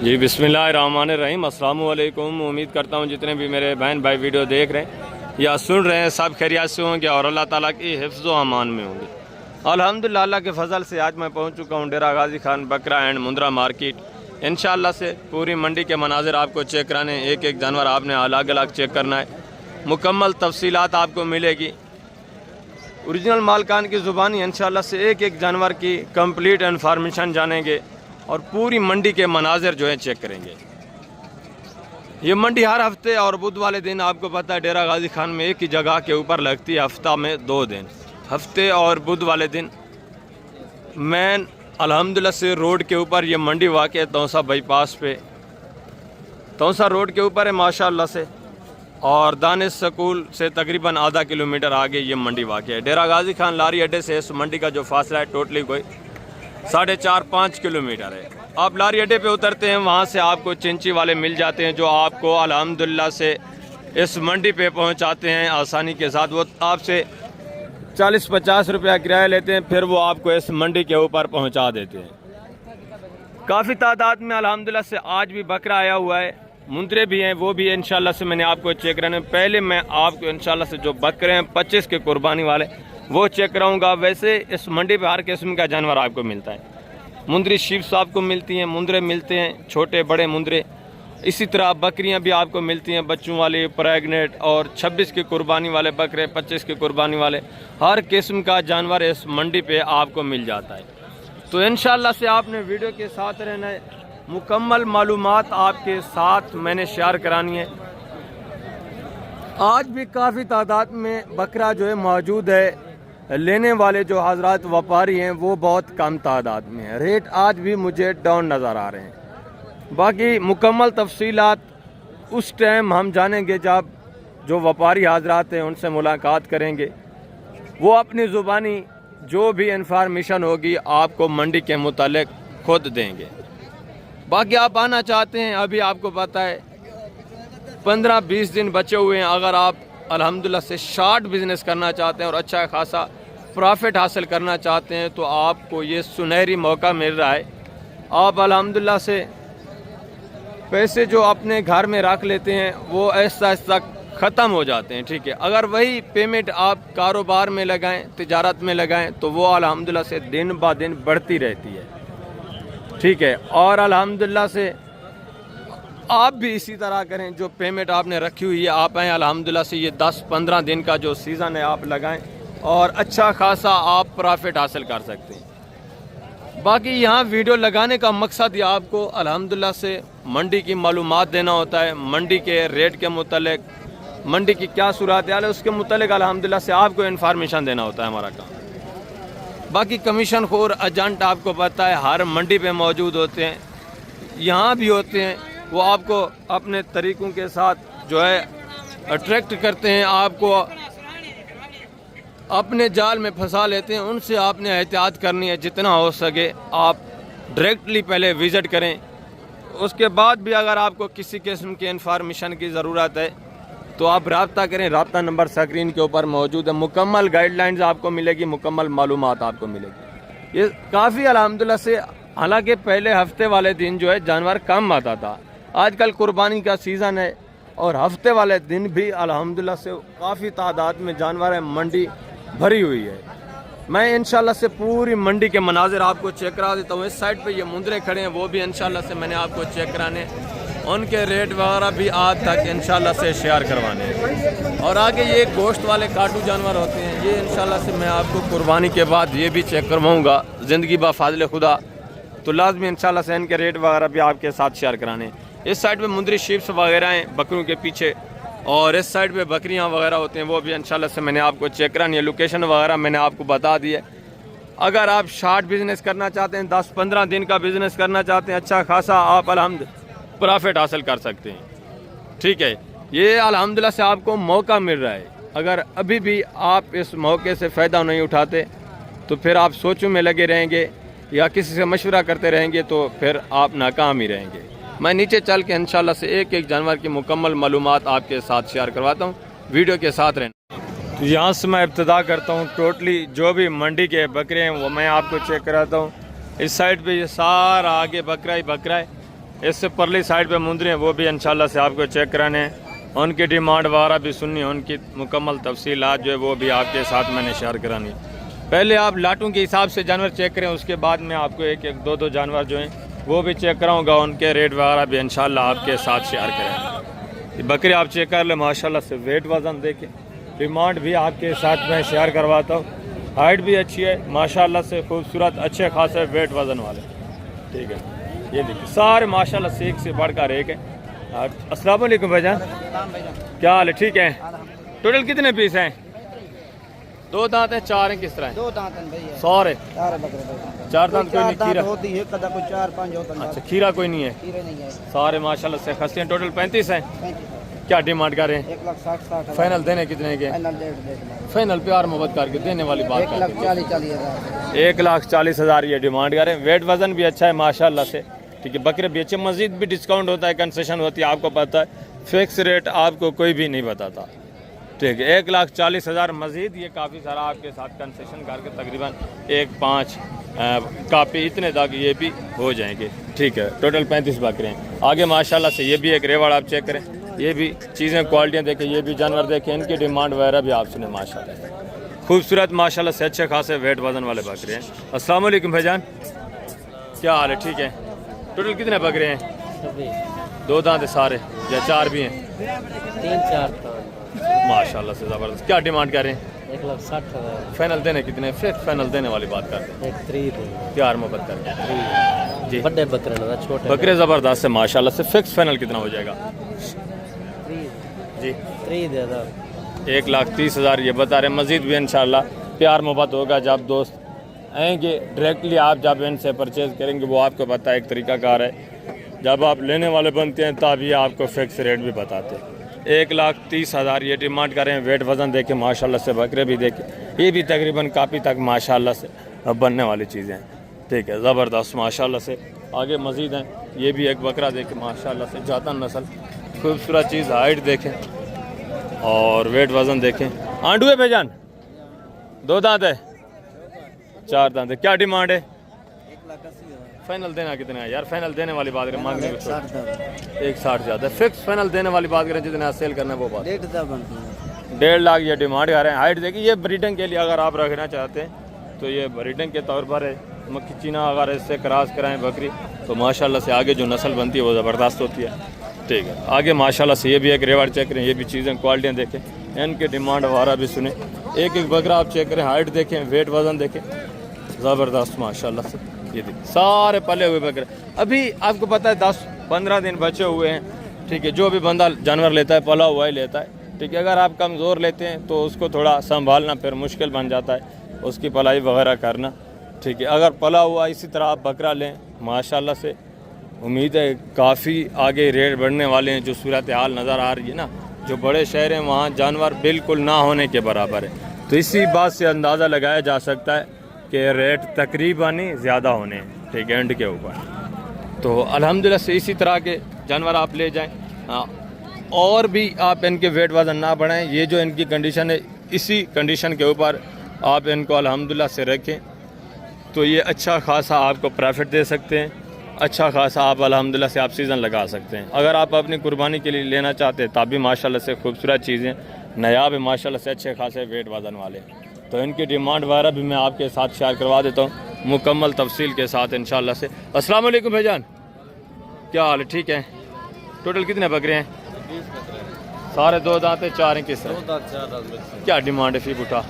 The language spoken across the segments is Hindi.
जी बिस्मिल्लाहिर्रहमानिर्रहीम। अस्सलाम वालेकुम। उम्मीद करता हूँ जितने भी मेरे बहन भाई वीडियो देख रहे हैं या सुन रहे हैं सब खैरियत से होंगे और अल्लाह ताला की हिफ्ज़ व अमान में होंगे। अल्हम्दुलिल्लाह अल्लाह के फ़ज़ल से आज मैं पहुँच चुका हूँ डेरा गाज़ी खान बकरा एंड मुंद्रा मार्केट। इंशाअल्लाह से पूरी मंडी के मनाज़िर आपको चेक कराने, एक एक जानवर आपने अलग अलग चेक करना है। मुकम्मल तफसीलात आपको मिलेगी, ओरिजिनल मालकान की ज़ुबानी इंशाअल्लाह से एक एक जानवर की कंप्लीट इन्फॉर्मेशन जानेंगे और पूरी मंडी के मनाज़िर जो है चेक करेंगे। ये मंडी हर हफ्ते और बुध वाले दिन आपको पता है डेरा गाज़ी खान में एक ही जगह के ऊपर लगती है, हफ्ता में 2 दिन, हफ्ते और बुध वाले दिन। मैन अल्हम्दुलिल्लाह से रोड के ऊपर ये मंडी वाक़ है, तौसा बाईपास पे, तौसा रोड के ऊपर है माशाअल्लाह से। और दानिश स्कूल से तकरीबन आधा किलोमीटर आगे ये मंडी वाक़ है। डेरा गाज़ी खान लारी अड्डे से इस मंडी का जो फासला है टोटली कोई 4.5-5 किलोमीटर है। आप लारी अड्डे पे उतरते हैं, वहाँ से आपको चिंची वाले मिल जाते हैं जो आपको अल्हम्दुलिल्लाह से इस मंडी पे पहुँचाते हैं आसानी के साथ। वो आपसे 40-50 रुपया किराया लेते हैं, फिर वो आपको इस मंडी के ऊपर पहुँचा देते हैं। काफ़ी तादाद में अल्हम्दुलिल्लाह से आज भी बकरा आया हुआ है, मुंद्रे भी हैं, वो भी इंशाल्लाह से मैंने आपको चेक कराने। पहले मैं आपको इंशाल्लाह से जो बकरे हैं 25 के कुर्बानी वाले वो चेक कराऊंगा। वैसे इस मंडी पे हर किस्म का जानवर आपको मिलता है। मुंद्री शीप्स आपको मिलती हैं, मुंद्रे मिलते हैं, छोटे बड़े मुंद्रे। इसी तरह बकरियां भी आपको मिलती हैं, बच्चों वाली, प्रेगनेंट, और 26 की कुर्बानी वाले बकरे, 25 की कुर्बानी वाले, हर किस्म का जानवर इस मंडी पे आपको मिल जाता है। तो इंशाल्लाह से आपने वीडियो के साथ रहना है, मुकम्मल मालूमात आपके साथ मैंने शेयर करानी है। आज भी काफ़ी तादाद में बकरा जो है मौजूद है। लेने वाले जो हजरात व्यापारी हैं वो बहुत कम तादाद में है। रेट आज भी मुझे डाउन नज़र आ रहे हैं। बाकी मुकम्मल तफसीलात उस टाइम हम जानेंगे जब जो व्यापारी हजरात हैं उनसे मुलाकात करेंगे। वो अपनी ज़ुबानी जो भी इंफॉर्मेशन होगी आपको मंडी के मुतालिक खुद देंगे। बाकी आप आना चाहते हैं, अभी आपको पता है 15-20 दिन बचे हुए हैं। अगर आप अल्हम्दुलिल्लाह से शॉर्ट बिजनेस करना चाहते हैं और अच्छा खासा प्रॉफिट हासिल करना चाहते हैं तो आपको ये सुनहरी मौका मिल रहा है। आप अल्हम्दुलिल्लाह से पैसे जो अपने घर में रख लेते हैं वो ऐसा ऐसा ख़त्म हो जाते हैं, ठीक है। अगर वही पेमेंट आप कारोबार में लगाएं, तिजारत में लगाएं तो वो अल्हम्दुलिल्लाह से दिन ब दिन बढ़ती रहती है, ठीक है। और अल्हम्दुलिल्लाह से आप भी इसी तरह करें, जो पेमेंट आपने रखी हुई है आप आएँ अल्हम्दुलिल्लाह से ये 10-15 दिन का जो सीज़न है आप लगाएं और अच्छा खासा आप प्रॉफिट हासिल कर सकते हैं। बाकी यहाँ वीडियो लगाने का मकसद ये आपको अल्हम्दुलिल्लाह से मंडी की मालूमात देना होता है, मंडी के रेट के मुतालिक, मंडी की क्या सूरत हाल है उसके मुतालिक अल्हम्दुलिल्लाह से आपको इन्फॉर्मेशन देना होता है हमारा काम। बाकी कमीशन खोर एजेंट आपको पता है हर मंडी पे मौजूद होते हैं, यहाँ भी होते हैं। वो आपको अपने तरीक़ों के साथ जो है अट्रैक्ट करते हैं, आपको अपने जाल में फंसा लेते हैं। उनसे आपने एहतियात करनी है, जितना हो सके आप डायरेक्टली पहले विज़िट करें। उसके बाद भी अगर आपको किसी किस्म की इन्फॉर्मेशन की ज़रूरत है तो आप रब्ता करें, रब्ता नंबर स्क्रीन के ऊपर मौजूद है। मुकम्मल गाइडलाइंस आपको मिलेगी, मुकम्मल मालूमात आपको मिलेगी। ये काफ़ी अल्हम्दुलिल्लाह से, हालांकि पहले हफ्ते वाले दिन जो है जानवर कम आता था, आजकल कुर्बानी का सीज़न है और हफ्ते वाले दिन भी अल्हम्दुलिल्लाह से काफ़ी तादाद में जानवर है, मंडी भरी हुई है। मैं इंशाल्लाह से पूरी मंडी के मनाजिर आपको चेक करा देता हूँ। इस साइड पे ये मुंद्रे खड़े हैं, वो भी इंशाल्लाह से मैंने आपको चेक कराने, उनके रेट वगैरह भी आज तक इंशाल्लाह से शेयर करवाने हैं। और आगे ये गोश्त वाले काटू जानवर होते हैं, ये इंशाल्लाह से मैं आपको कुर्बानी के बाद ये भी चेक करवाऊँगा ज़िंदगी बा फाज़िल खुदा, तो लाजमी इंशाल्लाह से इनके रेट वगैरह भी आपके साथ शेयर कराने हैं। इस साइड पे मुंद्री शीप्स वगैरह हैं बकरों के पीछे, और इस साइड पे बकरियां वगैरह होते हैं, वो भी इंशाल्लाह से मैंने आपको चेक करानी है। लोकेशन वगैरह मैंने आपको बता दी है। अगर आप शॉर्ट बिज़नेस करना चाहते हैं, 10-15 दिन का बिज़नेस करना चाहते हैं, अच्छा खासा आप अल्हम्दुलिल्लाह प्रॉफिट हासिल कर सकते हैं, ठीक है। ये अल्हम्दुलिल्लाह से आपको मौका मिल रहा है। अगर अभी भी आप इस मौके से फ़ायदा नहीं उठाते तो फिर आप सोचों में लगे रहेंगे या किसी से मशवरा करते रहेंगे तो फिर आप नाकाम ही रहेंगे। मैं नीचे चल के इंशाल्लाह से एक एक जानवर की मुकम्मल मालूमात आपके साथ शेयर करवाता हूँ, वीडियो के साथ रहना। तो यहाँ से मैं इब्तिदा करता हूँ, टोटली जो भी मंडी के बकरे हैं वो मैं आपको चेक कराता हूँ। इस साइड पे ये सारा आगे बकरा ही बकरा है। इससे परली साइड पे मुंदरी हैं, वो भी इंशाल्लाह से आपको चेक कराने हैं। उनकी डिमांड वगैरह भी सुननी है, उनकी मुकम्मल तफसीलात जो है वो भी आपके साथ मैंने शेयर करानी। पहले आप लाटों के हिसाब से जानवर चेक करें, उसके बाद में आपको एक एक दो जानवर जो हैं वो भी चेक कराऊँगा, उनके रेट वगैरह भी इंशाल्लाह आपके साथ शेयर करें। बकरी आप चेक कर ले माशाल्लाह से, वेट वज़न देखें, डिमांड भी आपके साथ में शेयर करवाता हूँ। हाइट भी अच्छी है माशाल्लाह से, खूबसूरत अच्छे खासे वेट वज़न वाले। ठीक है, ये देखिए सारे माशाल्लाह से एक से बढ़कर एक है। अस्सलाम वालेकुम भाईजान, क्या हाल है? ठीक है। टोटल कितने पीस हैं? 2 दांत हैं, 4 हैं, किस तरह हैं? 2 दांत हैं भैया, 100 है। 4 दांत कोई नहीं, खीरा होती है, कदा कोई 4-5 होता है। अच्छा, खीरा कोई नहीं है, खीरे नहीं है। सारे माशाल्लाह से खस्ते हैं। टोटल 35 हैं। 35 क्या डिमांड कर रहे हैं? 1,60,000 फाइनल देने कितने के? फाइनल 1.5 फाइनल प्यार मोहब्बत करके देने वाली बात करते हैं। 1,40,000 1,40,000 ये डिमांड करें। वेट वज़न भी अच्छा है माशाल्लाह से। ठीक है, बकरे बेचे, मजीद भी डिस्काउंट होता है, कंसेशन होती है, आपको पता है। फिक्स रेट आपको कोई भी नहीं बताता। ठीक है, 1,40,000 मजीद ये काफ़ी सारा आपके साथ कंसेशन करके तकरीबन 1,5 कापी इतने तक ये भी हो जाएंगे। ठीक है, टोटल 35 बकरे हैं। आगे माशाल्लाह से ये भी एक रेवाड़ आप चेक करें, ये भी चीज़ें क्वालिटियाँ देखें, ये भी जानवर देखें, इनकी डिमांड वगैरह भी आप सुने माशाल्लाह से। खूबसूरत माशाल्लाह से अच्छे खासे वेट वज़न वाले बकरे हैं। अस्सलाम वालेकुम भाईजान, क्या हाल है? ठीक है। टोटल कितने बकरे हैं? 2 दांत सारे या 4 भी हैं? 3-4 माशाल्लाह से ज़बरदस्त। क्या डिमांड कर रहे हैं? 1,60,000 फाइनल देने कितने? फिक्स फाइनल देने वाली बात करते हैं, 3 प्यार मोहब्बत करके जी। बड़े बकरे ना, छोटे बकरे ज़बरदस्त है माशाल्लाह से। फिक्स फाइनल कितना हो जाएगा जी? 3 दे दो। 1,30,000 ये बता रहे हैं। मज़ीद भी इंशाल्लाह प्यार मोहब्बत होगा जब दोस्त आएंगे, डायरेक्टली आप जब इनसे परचेज़ करेंगे, वो आपको पता है एक तरीक़ाकार है। जब आप लेने वाले बनते हैं तब ये आपको फिक्स रेट भी बताते हैं। 1,30,000 ये डिमांड करें। वेट वज़न देखें माशाल्लाह से, बकरे भी देखें, ये भी तकरीबन काफ़ी तक माशाल्लाह से बनने वाली चीज़ें हैं। ठीक है, ज़बरदस्त माशाल्लाह से। आगे मज़ीद हैं, ये भी एक बकरा देखें माशाल्लाह से, जातन नस्ल, खूबसूरत चीज़। हाइट देखें और वेट वज़न देखें। आंडू है भाईजान? 2 दांत है, 4 दांत है। क्या डिमांड है? 1,80,000 फाइनल देना कितना है यार? फाइनल देने वाली बात करें, मांगने को 1,60,000 ज़्यादा। फिक्स फाइनल देने वाली बात करें, जितना सेल करना है वो बात। 1,50,000 बनती है। 1.5 लाख ये डिमांड कर रहे हैं। हाइट देखिए, ये ब्रीडिंग के लिए अगर आप रखना चाहते हैं तो ये ब्रीडिंग के तौर पर है। मक्खी चीना अगर इससे क्रॉस कराएं बकरी तो माशाल्लाह से आगे जो नस्ल बनती है वो ज़बरदस्त होती है। ठीक है, आगे माशाल्लाह से ये भी एक रेवाड़ चेक करें, ये भी चीज़ें क्वालिटियाँ देखें, इनके डिमांड वगैरह भी सुने। एक एक बकरा आप चेक करें, हाइट देखें, वेट वज़न देखें, ज़बरदस्त माशाल्लाह से। ये देखिए सारे पले हुए बकरे, अभी आपको पता है 10-15 दिन बचे हुए हैं। ठीक है, जो भी बंदा जानवर लेता है पला हुआ ही लेता है। ठीक है, अगर आप कमज़ोर लेते हैं तो उसको थोड़ा संभालना फिर मुश्किल बन जाता है, उसकी पलाई वगैरह करना। ठीक है, अगर पला हुआ इसी तरह आप बकरा लें माशाल्लाह से, उम्मीद है काफ़ी आगे रेट बढ़ने वाले हैं। जो सूरत हाल नज़र आ रही है ना, जो बड़े शहर हैं वहाँ जानवर बिल्कुल ना होने के बराबर है। तो इसी बात से अंदाज़ा लगाया जा सकता है कि रेट तकरीबन ही ज़्यादा होने हैं। ठीक है, एंड के ऊपर। तो अल्हम्दुलिल्लाह से इसी तरह के जानवर आप ले जाएं। और भी आप इनके वेट वज़न ना बढ़ाएं। ये जो इनकी कंडीशन है, इसी कंडीशन के ऊपर आप इनको अल्हम्दुलिल्लाह से रखें तो ये अच्छा खासा आपको प्रॉफिट दे सकते हैं। अच्छा खासा आप अल्हम्दुलिल्लाह से आप सीज़न लगा सकते हैं। अगर आप अपनी कुर्बानी के लिए लेना चाहते हैं तब भी माशाल्लाह से खूबसूरत चीज़ें, नायाब है माशाल्लाह से, अच्छे खासे वेट वज़न वाले। तो इनकी डिमांड वगैरह भी मैं आपके साथ शेयर करवा देता हूँ मुकम्मल तफसील के साथ इंशाल्लाह से। अस्सलाम वालेकुम भाईजान, क्या हाल है? ठीक है। टोटल कितने बकरे हैं? 20 बकरे। सारे 2 दांत हैं, 4 हैं, किस तरह? 2 दांत 4 दांत। क्या डिमांड है फी बुटा?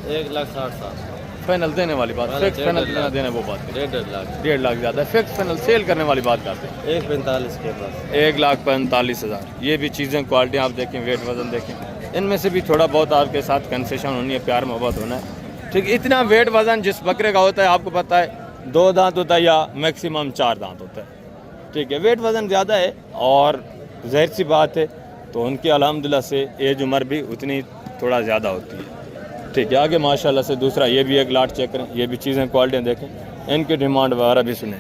1,60,000 फाइनल देने वाली बात, फिक्स फाइनल कितना देना वो बात। 1.5 लाख। 1.5 लाख ज़्यादा है। फिक्स फाइनल सेल करने वाली बात करते हैं। 1,45 के पास। 1,45,000 ये भी चीज़ें क्वालिटी आप देखें, वेट वज़न देखें, इनमें से भी थोड़ा बहुत आपके साथ कंसेशन होनी है, प्यार मोहब्बत होना है। ठीक, इतना वेट वज़न जिस बकरे का होता है आपको पता है 2 दांत होता है या मैक्सिमम 4 दांत होता है। ठीक है, वेट वज़न ज़्यादा है और ज़ाहिर सी बात है तो उनकी अल्हम्दुलिल्लाह से एज उम्र भी उतनी थोड़ा ज़्यादा होती है। ठीक है, आगे माशाल्लाह से दूसरा ये भी एक लाट चेक करें, ये भी चीज़ें क्वालिटियाँ देखें, इनकी डिमांड वगैरह भी सुने।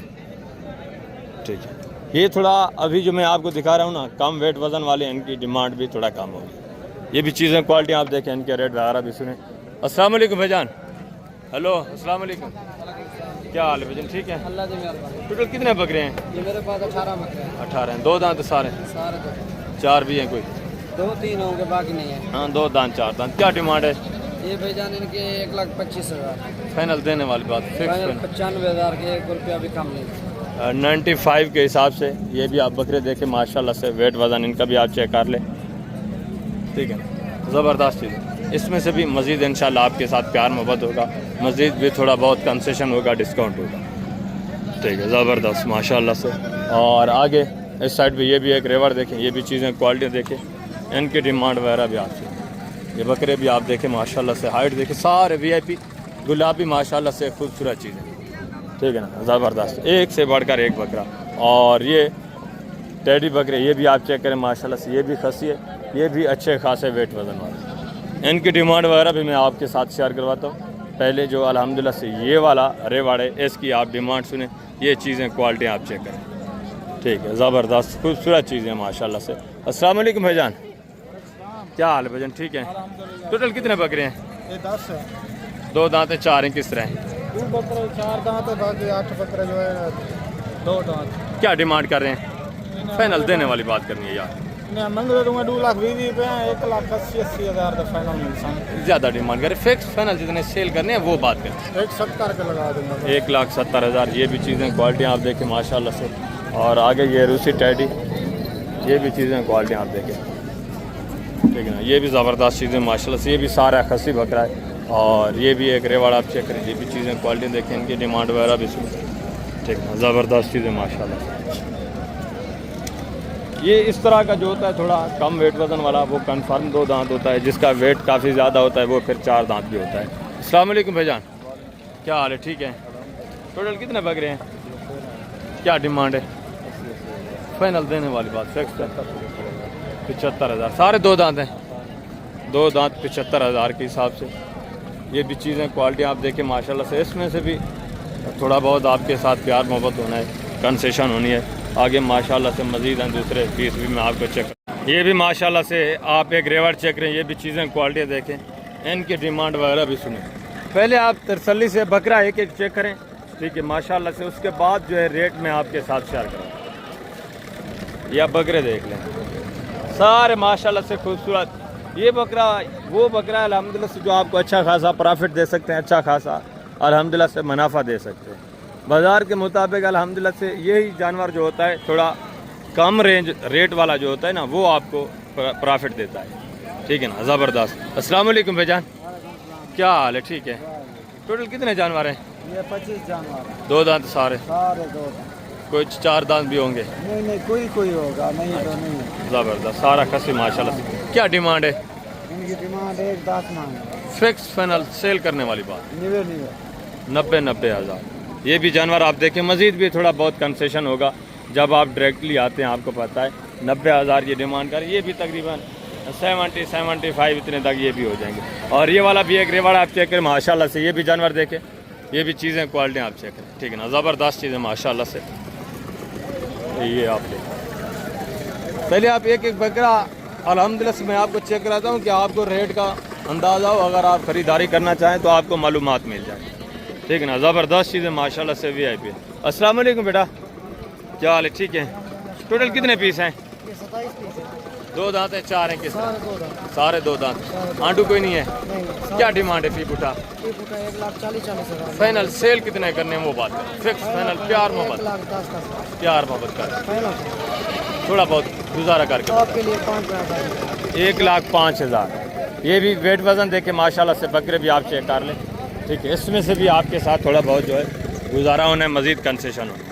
ठीक है, ये थोड़ा अभी जो मैं आपको दिखा रहा हूँ ना, कम वेट वज़न वाले, इनकी डिमांड भी थोड़ा कम होगी। ये भी चीज़ें क्वालिटी आप देखें, इनके रेट वगैरह भी सुने। अस्सलाम वालेकुम भाईजान। हेलो, अस्सलाम वालेकुम, क्या हाल है भजन, ठीक है? अल्लाह की मेहरबानी। टोटल कितने बकरे हैं? ये मेरे पास 18 बकरे हैं। 18 हैं। 2 दांत सारे? सारे तो 4 भी हैं कोई? 2-3 होंगे, बाकी नहीं है। हाँ 2 दांत 4 दांत। क्या डिमांड है? ये भाईजान इनके 1,25,000 फाइनल देने वाली बात फिक्स? 95,000 के, 1 रुपया भी कम नहीं। 95 के हिसाब से ये भी आप बकरे देखें माशाल्लाह से, वेट वज़न इनका भी आप चेक कर लें, ठीक है? ज़बरदस्त चीज़ है। इसमें से भी मज़ीद इंशाल्लाह आपके साथ प्यार मोहब्बत होगा, मज़ीद भी थोड़ा बहुत कंसेशन होगा, डिस्काउंट होगा, ठीक है? ज़बरदस्त माशाल्लाह से। और आगे इस साइड पे ये भी एक रेवर देखें, ये भी चीज़ें क्वालिटी देखें, इनकी डिमांड वगैरह भी आपसे। ये बकरे भी आप देखें माशाल्लाह से, हाइट देखें, सारे VIP गुलाबी माशाल्लाह से खूबसूरत चीज़ें, ठीक है ना? ज़बरदस्त, एक से बढ़कर एक बकरा। और ये टेडी बकरे, ये भी आप चेक करें माशाल्लाह से, ये भी खसी है, ये भी अच्छे खासे वेट वज़न वाले। इनकी डिमांड वगैरह भी मैं आपके साथ शेयर करवाता हूँ। पहले जो अल्हम्दुलिल्लाह से ये वाला रेवाड़ है, इसकी आप डिमांड सुने, ये चीज़ें क्वालिटी आप चेक करें, ठीक है? ज़बरदस्त खूबसूरत चीज़ें माशाल्लाह से। अस्सलाम वालेकुम भाईजान, क्या हाल है भजन, ठीक है? टोटल कितने बकरे हैं? ये 10 है। 2 दांत हैं, 4 हैं, किस तरह हैं? 2 बकरे 4 दांत है, बाकी 8 बकरे जो है 2 दांत। क्या डिमांड कर रहे हैं? फाइनल देने वाली बात करनी है यार। मैं मंग दूंगा 2,20,000 रुपये, 1,80,000 का फाइनल मिलता। ज़्यादा डिमांड करें, फिक्स फाइनल जितने सेल करने हैं वो बात करें। 1,70,000 का लगा दूंगा। 1,70,000। ये भी चीज़ें क्वालिटी आप देखें माशाल्लाह से। और आगे ये रूसी टैडी, ये भी चीज़ें क्वालिटी आप देखें, ठीक है ना? ये भी ज़बरदस्त चीज़ें माशाल्लाह से, ये भी सारा खसी बकरा है। और ये भी एक रेवाड़ आप चेक करें, ये भी चीज़ें क्वालिटी देखें, इनकी डिमांड वगैरह भी सुन, ठीक है? ज़बरदस्त चीज़ें माशाल्लाह से। ये इस तरह का जो होता है थोड़ा कम वेट वज़न वाला, वो कन्फर्म 2 दांत होता है। जिसका वेट काफ़ी ज़्यादा होता है वो फिर 4 दांत भी होता है। अस्सलाम वालेकुम भाईजान, क्या हाल है, ठीक है? टोटल कितने बकरे हैं? क्या डिमांड है? फाइनल देने वाली बात फिक्स है? 75,000। सारे 2 दांत हैं? 2 दांत 75,000 के हिसाब से। ये भी चीज़ें क्वालिटी आप देखें माशाल्लाह से। इसमें से भी थोड़ा बहुत आपके साथ प्यार मोहब्बत होना है, कंसेशन होनी है। आगे माशाल्लाह से मज़ीद हैं दूसरे पीस भी मैं आपको चेक, ये भी माशाल्लाह से आप एक रेवर चेक करें, ये भी चीज़ें क्वालिटी देखें, इनकी डिमांड वगैरह भी सुनें। पहले आप तसल्ली से बकरा एक एक चेक करें, ठीक है? माशाल्लाह से उसके बाद जो है रेट में आपके साथ शेयर करूँ। ये आप बकरे देख लें, सारे माशाल्लाह से खूबसूरत। ये बकरा वो बकरा है अल्हम्दुलिल्लाह से जो आपको अच्छा खासा प्रॉफिट दे सकते हैं, अच्छा खासा अल्हम्दुलिल्लाह से मुनाफा दे सकते हैं। बाज़ार के मुताबिक अल्हम्दुलिल्लाह से यही जानवर जो होता है थोड़ा कम रेंज रेट वाला जो होता है ना, वो आपको प्रॉफिट देता है, ठीक है ना? ज़बरदस्त। अस्सलाम वालेकुम भाईजान, क्या हाल है, ठीक है? टोटल कितने जानवर हैं? ये 25 जानवर है। 2 दांत सारे? सारे 2 दांत। कोई 4 दांत भी होंगे? नहीं कोई होगा, नहीं तो नहीं है। ज़बरदस्त, सारा खसी माशाल्लाह से। क्या डिमांड है? इनकी डिमांड 1,10 मांग, फिक्स फाइनल सेल करने वाली बात? 90,000। ये भी जानवर आप देखें, मज़ीद भी थोड़ा बहुत कंसेशन होगा जब आप डायरेक्टली आते हैं, आपको पता है। 90,000 ये डिमांड कर, ये भी तकरीबन 70-75 इतने तक ये भी हो जाएंगे। और ये वाला भी एक रेवाड़ आप चेक करें माशाल्लाह से, ये भी जानवर देखें, ये भी चीज़ें क्वालिटी आप चेक करें, ठीक है ना? ज़बरदस्त चीज़ें माशाल्लाह से। ये आप देखें, पहले आप एक एक बकरा अल्हम्दुलिल्लाह से मैं आपको चेक कराता हूँ कि आपको रेट का अंदाज़ा हो, अगर आप ख़रीदारी करना चाहें तो आपको मालूमात मिल जाए, ठीक है ना? ज़बरदस्त चीज़ें माशाल्लाह से VIP। अस्सलाम वालेकुम बेटा, क्या हाल है, ठीक है? टोटल कितने पीस हैं? 27 पीस है। 2 दांत हैं, 4 हैं, किस सारे 2 दांत। सारे 2 दांत। आंडू कोई नहीं है? नहीं। क्या डिमांड है पीप उठा? 1,40,000। फाइनल सेल कितने करने हैं वो बात करें, फिक्स फाइनल प्यार मोहब्बत, 1,10,000 का प्यार मोहब्बत कर, फाइनल। थोड़ा बहुत गुजारा करके आपके लिए 5,000। 1,05,000। ये भी वेट वज़न देखे माशाल्लाह से, बकरे भी आप चेक कर लें, ठीक है? इसमें से भी आपके साथ थोड़ा बहुत जो है गुजारा होना है, मज़ीद कंसेशन होना,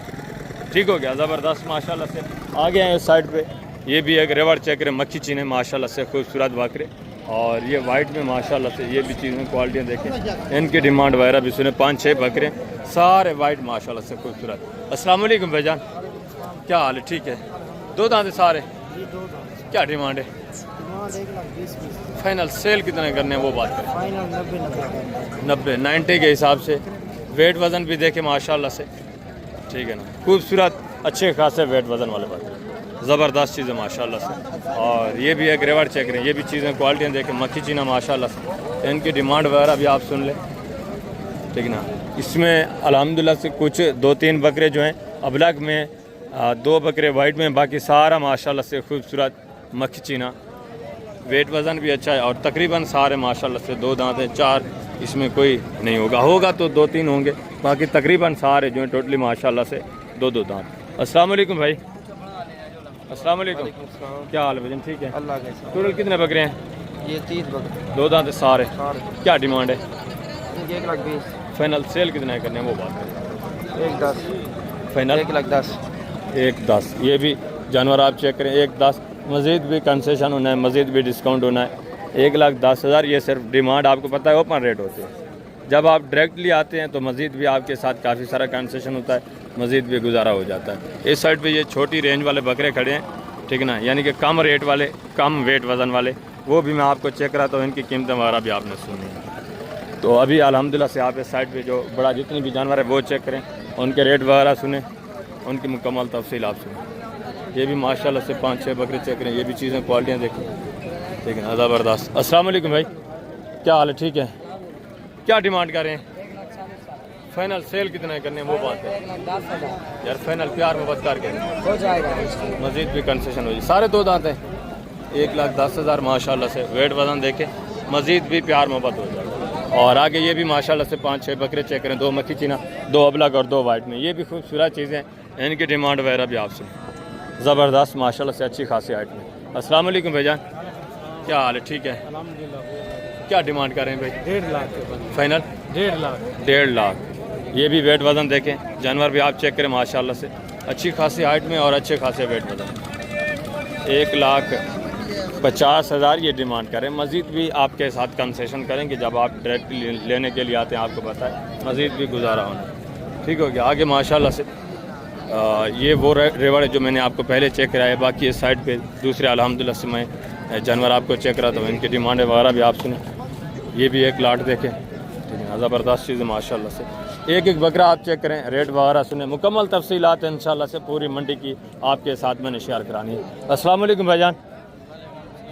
ठीक हो गया? ज़बरदस्त माशाल्लाह से। आगे हैं इस साइड पे, ये भी एक रेवर चेक करें, मक्खी चीने माशाल्लाह से खूबसूरत बकरे। और ये वाइट में माशाल्लाह से, ये भी चीज़ें क्वालिटियाँ देखें, इनकी डिमांड वगैरह भी सुने। 5-6 बकरे सारे वाइट माशाल्लाह से खूबसूरत। अस्सलाम वालेकुम भाईजान, क्या हाल है, ठीक है? 2 दांत सारे? क्या डिमांड है? 1,20,000। फाइनल सेल कितने करने हैं वो बात करें? फाइनल 90 के हिसाब से। वेट वज़न भी देखे माशाल्लाह से, ठीक है ना? खूबसूरत अच्छे खासे वेट वज़न वाले बकरे, ज़बरदस्त चीज़ें माशाल्लाह से। और ये भी एक रेवर चेक करें, ये भी चीज़ें क्वालिटियाँ देखें, मक्खी चीना माशाल्लाह से। इनकी डिमांड वगैरह भी आप सुन लें, ठीक ना। इसमें अल्हम्दुलिल्लाह से कुछ 2-3 बकरे जो हैं अबलग में, 2 बकरे वाइट में, बाकी सारा माशाल्लाह से खूबसूरत मक्खी चीना। वेट वज़न भी अच्छा है और तकरीबन सारे माशाल्लाह से 2 दांत हैं, 4 इसमें कोई नहीं होगा तो 2-3 होंगे, बाकी तकरीबन सारे जो हैं टोटली माशाल्लाह से 2-2 दांत। अस्सलाम वालेकुम भाई। अस्सलाम वालेकुम, क्या हाल है भजन? ठीक है, अल्लाह के टोटल कितने बकरे हैं? ये 30 बकरे 2 दांत है सारे। क्या डिमांड है? 1,20,000 फाइनल सेल कितना है करने हैं वो बात करें। 1,10 फाइनल 1,10 1,10। ये भी जानवर आप चेक करें 1,10। मज़ीद भी कंसेशन होना है, मज़ीद भी डिस्काउंट होना है। 1,10,000 ये सिर्फ डिमांड, आपको पता है ओपन रेट होती है। जब आप डायरेक्टली आते हैं तो मज़ीद भी आपके साथ काफ़ी सारा कंसेशन होता है, मज़ीद भी गुजारा हो जाता है। इस साइड पे ये छोटी रेंज वाले बकरे खड़े हैं, ठीक ना, यानी कि कम रेट वाले, कम वेट वज़न वाले, वो भी मैं आपको चेक कराता हूँ। इनकी कीमतें वगैरह भी आपने सुनी है। तो अभी अल्हम्दुलिल्लाह से आप इस साइड पे जो बड़ा जितनी भी जानवर है वो चेक करें, उनके रेट वगैरह सुने, उनकी मुकम्मल तफसील आप सुने। ये भी माशाल्लाह से 5-6 बकरे चेक करें, ये भी चीज़ें क्वालिटियाँ देखें, ठीक है ना, ज़बरदस्त। अस्सलाम वालेकुम भाई, क्या हाल है? ठीक है, क्या डिमांड कर रहे हैं? फाइनल सेल कितना करने हैं वो बात है यार, फाइनल प्यार मोहब्बत करके हो जाएगा। मज़ीद भी कंसेशन हो जाए। सारे 2 दांत हैं, 1,10,000 माशाल्लाह से वेट वज़न देखे, मज़ीद भी प्यार मोहब्बत हो जाएगा। और आगे ये भी माशाल्लाह से 5-6 बकरे चेक करें, 2 मक्खी चीना, 2 अबलग और 2 वाइट में। ये भी खूबसूरत चीज़ें, इनकी डिमांड वगैरह भी आपसे ज़बरदस्त माशाल्लाह से अच्छी खासी हाइट में। अस्सलाम वालेकुम भाईजान, क्या हाल है? ठीक है, अल्हम्दुलिल्लाह। क्या डिमांड कर रहे हैं भाई? 1.5 लाख फाइनल 1.5 लाख 1.5 लाख। ये भी वेट वज़न देखें, जानवर भी आप चेक करें माशाल्लाह से अच्छी खासी हाइट में और अच्छे खासे वेट वज़न। 1,50,000 ये डिमांड करें, मज़ीद भी आपके साथ कंसेशन करेंगे। जब आप डायरेक्ट लेने के लिए आते हैं आपको पता है मज़ीद भी गुजारा होना, ठीक हो गया। आगे माशाल्लाह से ये वो रेवड़ है जो मैंने आपको पहले चेक कराया। बाकी इस साइड पे दूसरे अल्हम्दुलिल्लाह से मैं जानवर आपको चेक कराता हूँ, इनकी डिमांड वगैरह भी आप सुने। ये भी एक लाट देखें, ठीक है, ज़बरदस्त चीज़ है माशाल्लाह से। एक एक बकरा आप चेक करें, रेट वगैरह सुने, मुकम्मल तफसीलात इंशाल्लाह से पूरी मंडी की आपके साथ मैंने शेयर करानी है। अस्सलाम वालेकुम भाईजान,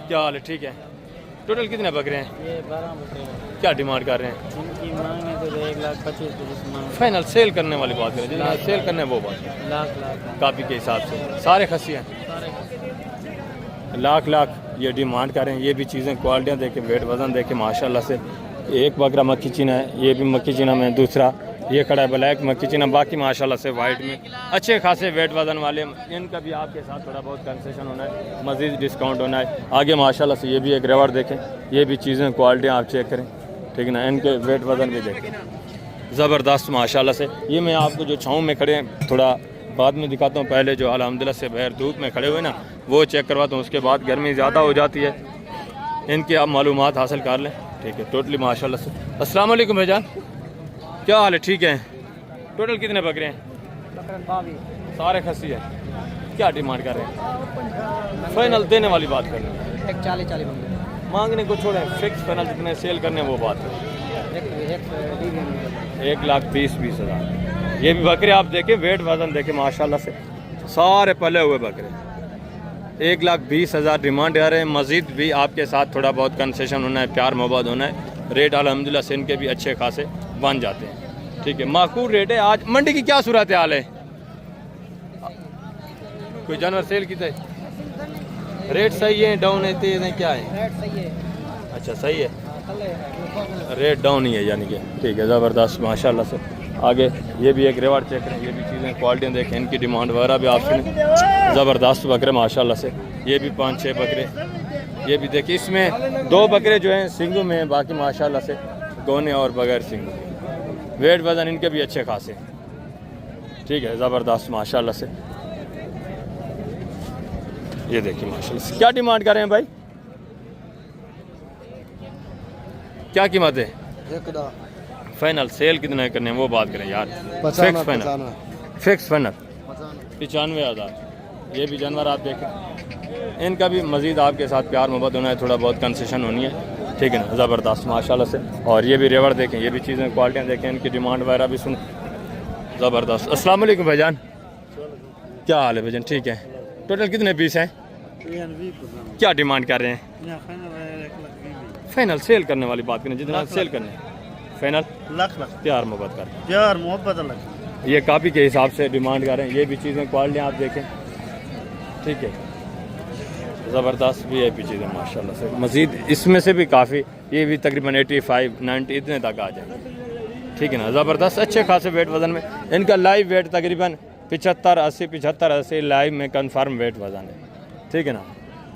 क्या हाल है? ठीक है, टोटल कितने बकरे हैं? ये 12 बकरे हैं। क्या डिमांड कर रहे हैं? इनकी मांग है तो 1,25,000 मांग। फाइनल सेल करने वाली बात करें, जितना सेल करने वो बात लाख कापी के हिसाब से सारे खसी हैं, लाख ये डिमांड करें। ये भी चीज़ें क्वालिटियाँ देखें, वेट वज़न देखें माशाल्लाह से। एक बकरा मक्खी चीना है, ये भी मक्खी चीना में, दूसरा ये खड़ा है ब्लैक मक्खी चीना, बाकी माशाल्लाह से वाइट में अच्छे खासे वेट वज़न वाले। इनका भी आपके साथ थोड़ा बहुत कंसेशन होना है, मज़ीद डिस्काउंट होना है। आगे माशाल्लाह से ये भी एक रेवड़ देखें, ये भी चीज़ें क्वालिटियाँ आप चेक करें, ठीक है ना, इनके वेट वज़न भी देखें ज़बरदस्त माशाल्लाह से। ये मैं आपको जो छाँव में खड़े हैं थोड़ा बाद में दिखाता हूँ, पहले जो अल्हम्दुलिल्लाह से बगैर धूप में खड़े हुए ना वो चेक करवाता हूँ, उसके बाद गर्मी ज़्यादा हो जाती है, इनकी आप मालूमात हासिल कर लें, ठीक है। टोटली माशाल्लाह से। अस्सलाम वालेकुम भाईजान, क्या हाल है? ठीक है, टोटल कितने बकरे हैं? सारे खसी हैं। क्या डिमांड कर रहे हैं? फाइनल देने वाली बात कर रहे हैं, 1,40,000 मांगने को छोड़ें, फिक्स फाइनल जितने सेल करने वो बात है। 1,20,000। ये भी बकरे आप देखें, वेट वज़न देखें माशाल्लाह से, सारे पले हुए बकरे। 1,20,000 डिमांड आ रहे हैं, मज़ीद भी आपके साथ थोड़ा बहुत कंसेशन होना है, प्यार मोहब्बत होना है। रेट अल्हम्दुलिल्लाह से इनके भी अच्छे खासे बन जाते हैं, ठीक है, माकूल रेट है। आज मंडी की क्या सूरत हाल है? कोई जानवर सेल की रेट सही है, डाउन है, तेज है, क्या है? रेट सही है। अच्छा सही है, रेट डाउन ही है यानी कि, ठीक है, ज़बरदस्त माशाल्लाह से। आगे ये भी एक रेवड़ चेक करें, ये भी चीज़ें क्वालिटियाँ देखें, इनकी डिमांड वगैरह भी आप सुनें। ज़बरदस्त बकरे माशाल्लाह से। ये भी 5-6 बकरे, ये भी देखिए, इसमें 2 बकरे जो हैं सिंगों में, बाकी माशाल्लाह से गोने और बगैर सिंगों। वेट वज़न इनके भी अच्छे खासे, ठीक है, ज़बरदस्त माशाल्लाह से। ये देखिए माशाल्लाह से। क्या डिमांड कर रहे हैं भाई? क्या कीमत है? फाइनल सेल कितना करने हैं वो बात करें यार। Fix final 95,000। ये भी जानवर आप देखें, इनका भी मज़ीद आपके साथ प्यार मोहब्बत होना है, थोड़ा बहुत कंसेशन होनी है, ठीक है ना, ज़बरदस्त माशाल्लाह से। और ये भी रेवड़ देखें, ये भी चीज़ें क्वालिटियाँ देखें, इनकी डिमांड वगैरह भी सुन, ज़बरदस्त। अस्सलाम वालेकुम भाईजान, क्या हाल है भाईजान? ठीक है, टोटल कितने पीस हैं? क्या डिमांड कर रहे हैं? फाइनल सेल करने वाली बात करें, जितना सेल करने फाइनल लाख लाख प्यार मोहब्बत कर। प्यार मोहब्बत अलग। ये कापी के हिसाब से डिमांड कर रहे हैं। ये भी चीज़ें क्वालिटी आप देखें, ठीक है, ज़बरदस्त VIP चीज़ें माशाल्लाह से। मज़ीद इसमें से भी काफ़ी, ये भी तकरीबन 85 90 इतने तक आ जाए, ठीक है ना। ज़बरदस्त अच्छे खासे वेट वज़न में। इनका लाइव वेट तकरीबन 75-80 लाइव में कंफर्म वेट वज़न है, ठीक है ना।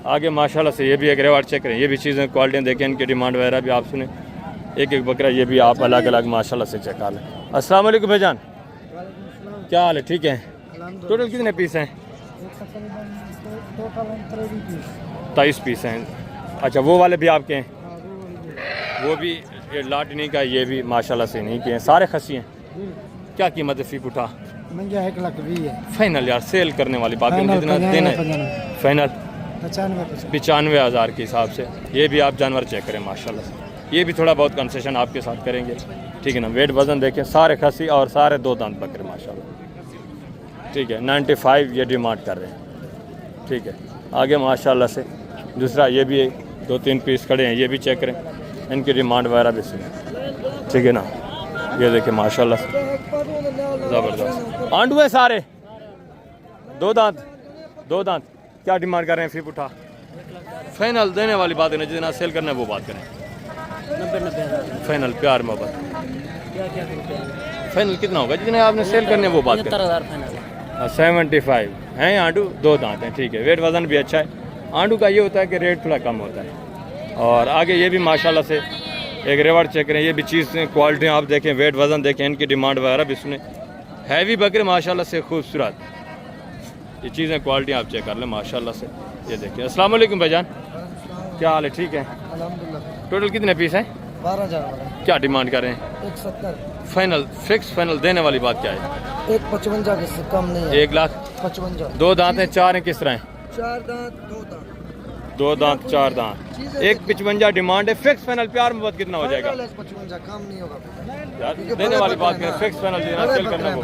आगे माशाल्लाह से ये भी एक रेवार्ड चेक करें। ये भी चीज़ें क्वालिटियाँ देखें, इनकी डिमांड वगैरह भी आप सुने। एक एक बकरा ये भी आप अलग अलग माशाल्लाह से चेक कर लें। अस्सलाम वालेकुम भाईजान, क्या हाल है? ठीक है। टोटल कितने पीस हैं? 23 पीस हैं। अच्छा, वो वाले भी आपके हैं? वो भी ये लाटनी का, ये भी माशाल्लाह से नहीं के हैं, सारे खसी हैं। क्या कीमत है फी पुठा? महंगा 1,20,000 है। फाइनल यार, सेल करने वाली बात है, जितना देना है फाइनल 95,000 के हिसाब से। ये भी आप जानवर चेक करें माशाल्लाह से। ये भी थोड़ा बहुत कंसेशन आपके साथ करेंगे, ठीक है ना। वेट वज़न देखें, सारे खसी और सारे 2 दांत बकरे माशाल्लाह, ठीक है। 95 ये डिमांड कर रहे हैं, ठीक है। आगे माशाल्लाह से दूसरा ये भी 2-3 पीस खड़े हैं, ये भी चेक करें, इनकी डिमांड वगैरह भी सुने, ठीक है ना। ये देखें माशाल्लाह से ज़बरदस्त आंडू है सारे, 2 दांत। क्या डिमांड कर रहे हैं फी पुठा? फाइनल देने वाली बात है ना, जितना सेल करना है वो बात करें। 90,000 फाइनल प्यार मोहब्बत। फाइनल कितना होगा जितने आपने सेल करने हैं वो बात करें। 75 हैं आंडू, 2 दांत हैं, ठीक है। वेट वज़न भी अच्छा है। आंडू का ये होता है कि रेट थोड़ा कम होता है। और आगे ये भी माशाल्लाह से एक रेवार्ड चेक करें। ये भी चीज़ क्वालिटी आप देखें, वेट वज़न देखें, इनकी डिमांड वगैरह भी सुने। हैवी बकरे माशाल्लाह से खूबसूरत, ये चीज़ें क्वालिटी आप चेक कर लें माशाल्लाह से। ये देखिए। अस्सलाम वालेकुम भाईजान, क्या हाल है? ठीक है। अल्हम्दुलिल्लाह। टोटल कितने पीस हैं? 12,000 वाला। क्या डिमांड कर रहे हैं? 1,70। फाइनल फिक्स फाइनल देने वाली बात क्या है? 1,55 से कम नहीं है। 1,55,000। 2 दांत हैं, 4 हैं, किस तरह हैं? 4 दांत 2 दांत। 2 दांत 4 दांत। 1,55 डिमांड है। फिक्स फाइनल प्यार मोहब्बत कितना हो जाएगा? 1,55 कम नहीं होगा यार देने वाली बात करें, फिक्स फाइनल देना, सेल करना वो।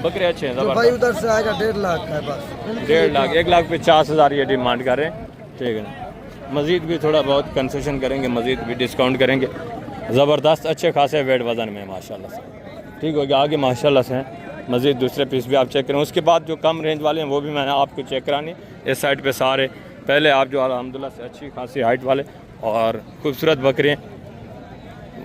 बकरे अच्छे हैं, भाई ज़बरदस्त। उधर से आएगा 1.5 लाख का है बस। 1.5 लाख, 1,50,000 ये डिमांड कर रहे हैं, ठीक है ना। मज़ीद भी थोड़ा बहुत कंसेशन करेंगे, मज़ीद भी डिस्काउंट करेंगे। ज़बरदस्त अच्छे खासे वेट वज़न में माशाल्लाह से, ठीक हो गया। आगे माशाल्लाह से हैं, मज़ीद दूसरे पीस भी आप चेक करें। उसके बाद जो कम रेंज वाले हैं वो भी मैंने आपको चेक कराने। इस साइड पे सारे पहले आप जो अल्हम्दुलिल्लाह से अच्छी खासी हाइट वाले और खूबसूरत बकरे हैं।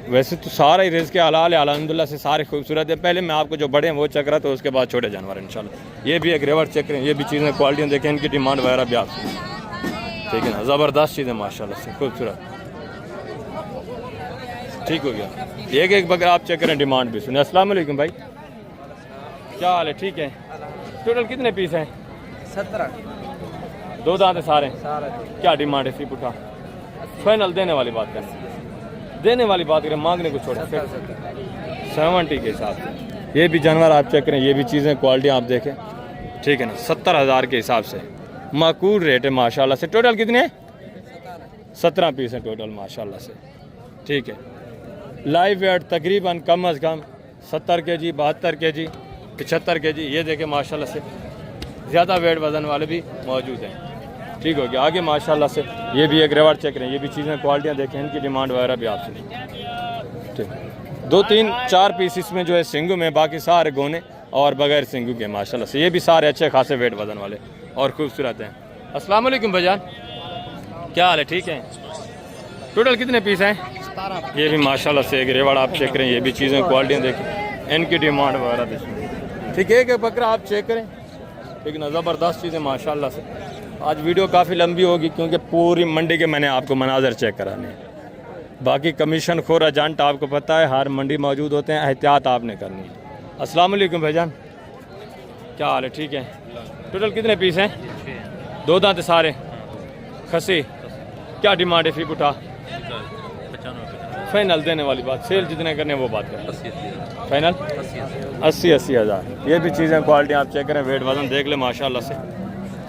वैसे तो सारा ही रिज़्क़ हलाल है अल्हम्दुलिल्लाह से, सारे खूबसूरत है। पहले मैं आपको जो बड़े हैं वो चेक रहा, तो उसके बाद छोटे जानवर इंशाल्लाह। ये भी एक रेवर चेक करें। ये भी चीज़ें क्वालिटियाँ देखें, इनकी डिमांड वगैरह भी आप सुनें, ठीक है ना। ज़बरदस्त चीज़ें माशाल्लाह से खूबसूरत, ठीक हो गया। एक बकरा आप चेक करें, डिमांड भी सुने। अस्सलाम वालेकुम भाई, क्या हाल है? ठीक है। टोटल कितने पीस हैं? 17। 2 दांत है सारे। क्या डिमांड है फी पुठा? फाइनल देने वाली बात करें, देने वाली बात करें, मांगने को छोड़ें। 70 के हिसाब से ये भी जानवर आप चेक करें। ये भी चीज़ें क्वालिटी आप देखें, ठीक है ना। 70,000 के हिसाब से माकूल रेट है माशाल्लाह से। टोटल कितने? 17 पीस हैं टोटल माशाल्लाह से, ठीक है। लाइव वेट तकरीबन कम अज़ कम 70 kg, 72 kg, 75 kg। ये देखें माशाल्लाह से ज़्यादा वेट वज़न वाले भी मौजूद हैं, ठीक हो गया। आगे माशाल्लाह से ये भी एक रेवार्ड चेक करें। ये भी चीज़ें क्वालिटियाँ देखें, इनकी डिमांड वगैरह भी आप सुनें, ठीक। 2, 3, 4 पीस इसमें जो है सिंगू में, बाकी सारे गोने और बगैर सिंगू के माशाल्लाह से। ये भी सारे अच्छे खासे वेट वज़न वाले और खूबसूरत हैं। अस्सलाम वालेकुम भाईजान, क्या हाल है? ठीक है। टोटल कितने पीस हैं? 17। ये भी माशाल्लाह से एक रेवाड़ आप चेक करें। ये भी चीज़ें क्वालिटियाँ देखें, इनकी डिमांड वगैरह भी सुनें, ठीक है। एक बकरा आप चेक करें, ठीक ना। ज़बरदस्त चीज़ें माशाल्लाह से। आज वीडियो काफ़ी लंबी होगी क्योंकि पूरी मंडी के मैंने आपको मनाजर चेक कराने हैं। बाकी कमीशन खोर एजेंट आपको पता है हर मंडी मौजूद होते हैं, एहतियात आपने करनी है। अस्सलाम वालेकुम भाईजान, क्या हाल है? ठीक है। टोटल कितने पीस हैं? 2 दांत सारे खसी। क्या डिमांड है फी पुठा? फाइनल देने वाली बात, सेल जितने करने वो बात करें। फाइनल 80,000। ये भी चीज़ें क्वालिटी आप चेक करें, वेट वज़न देख लें माशाल्लाह से।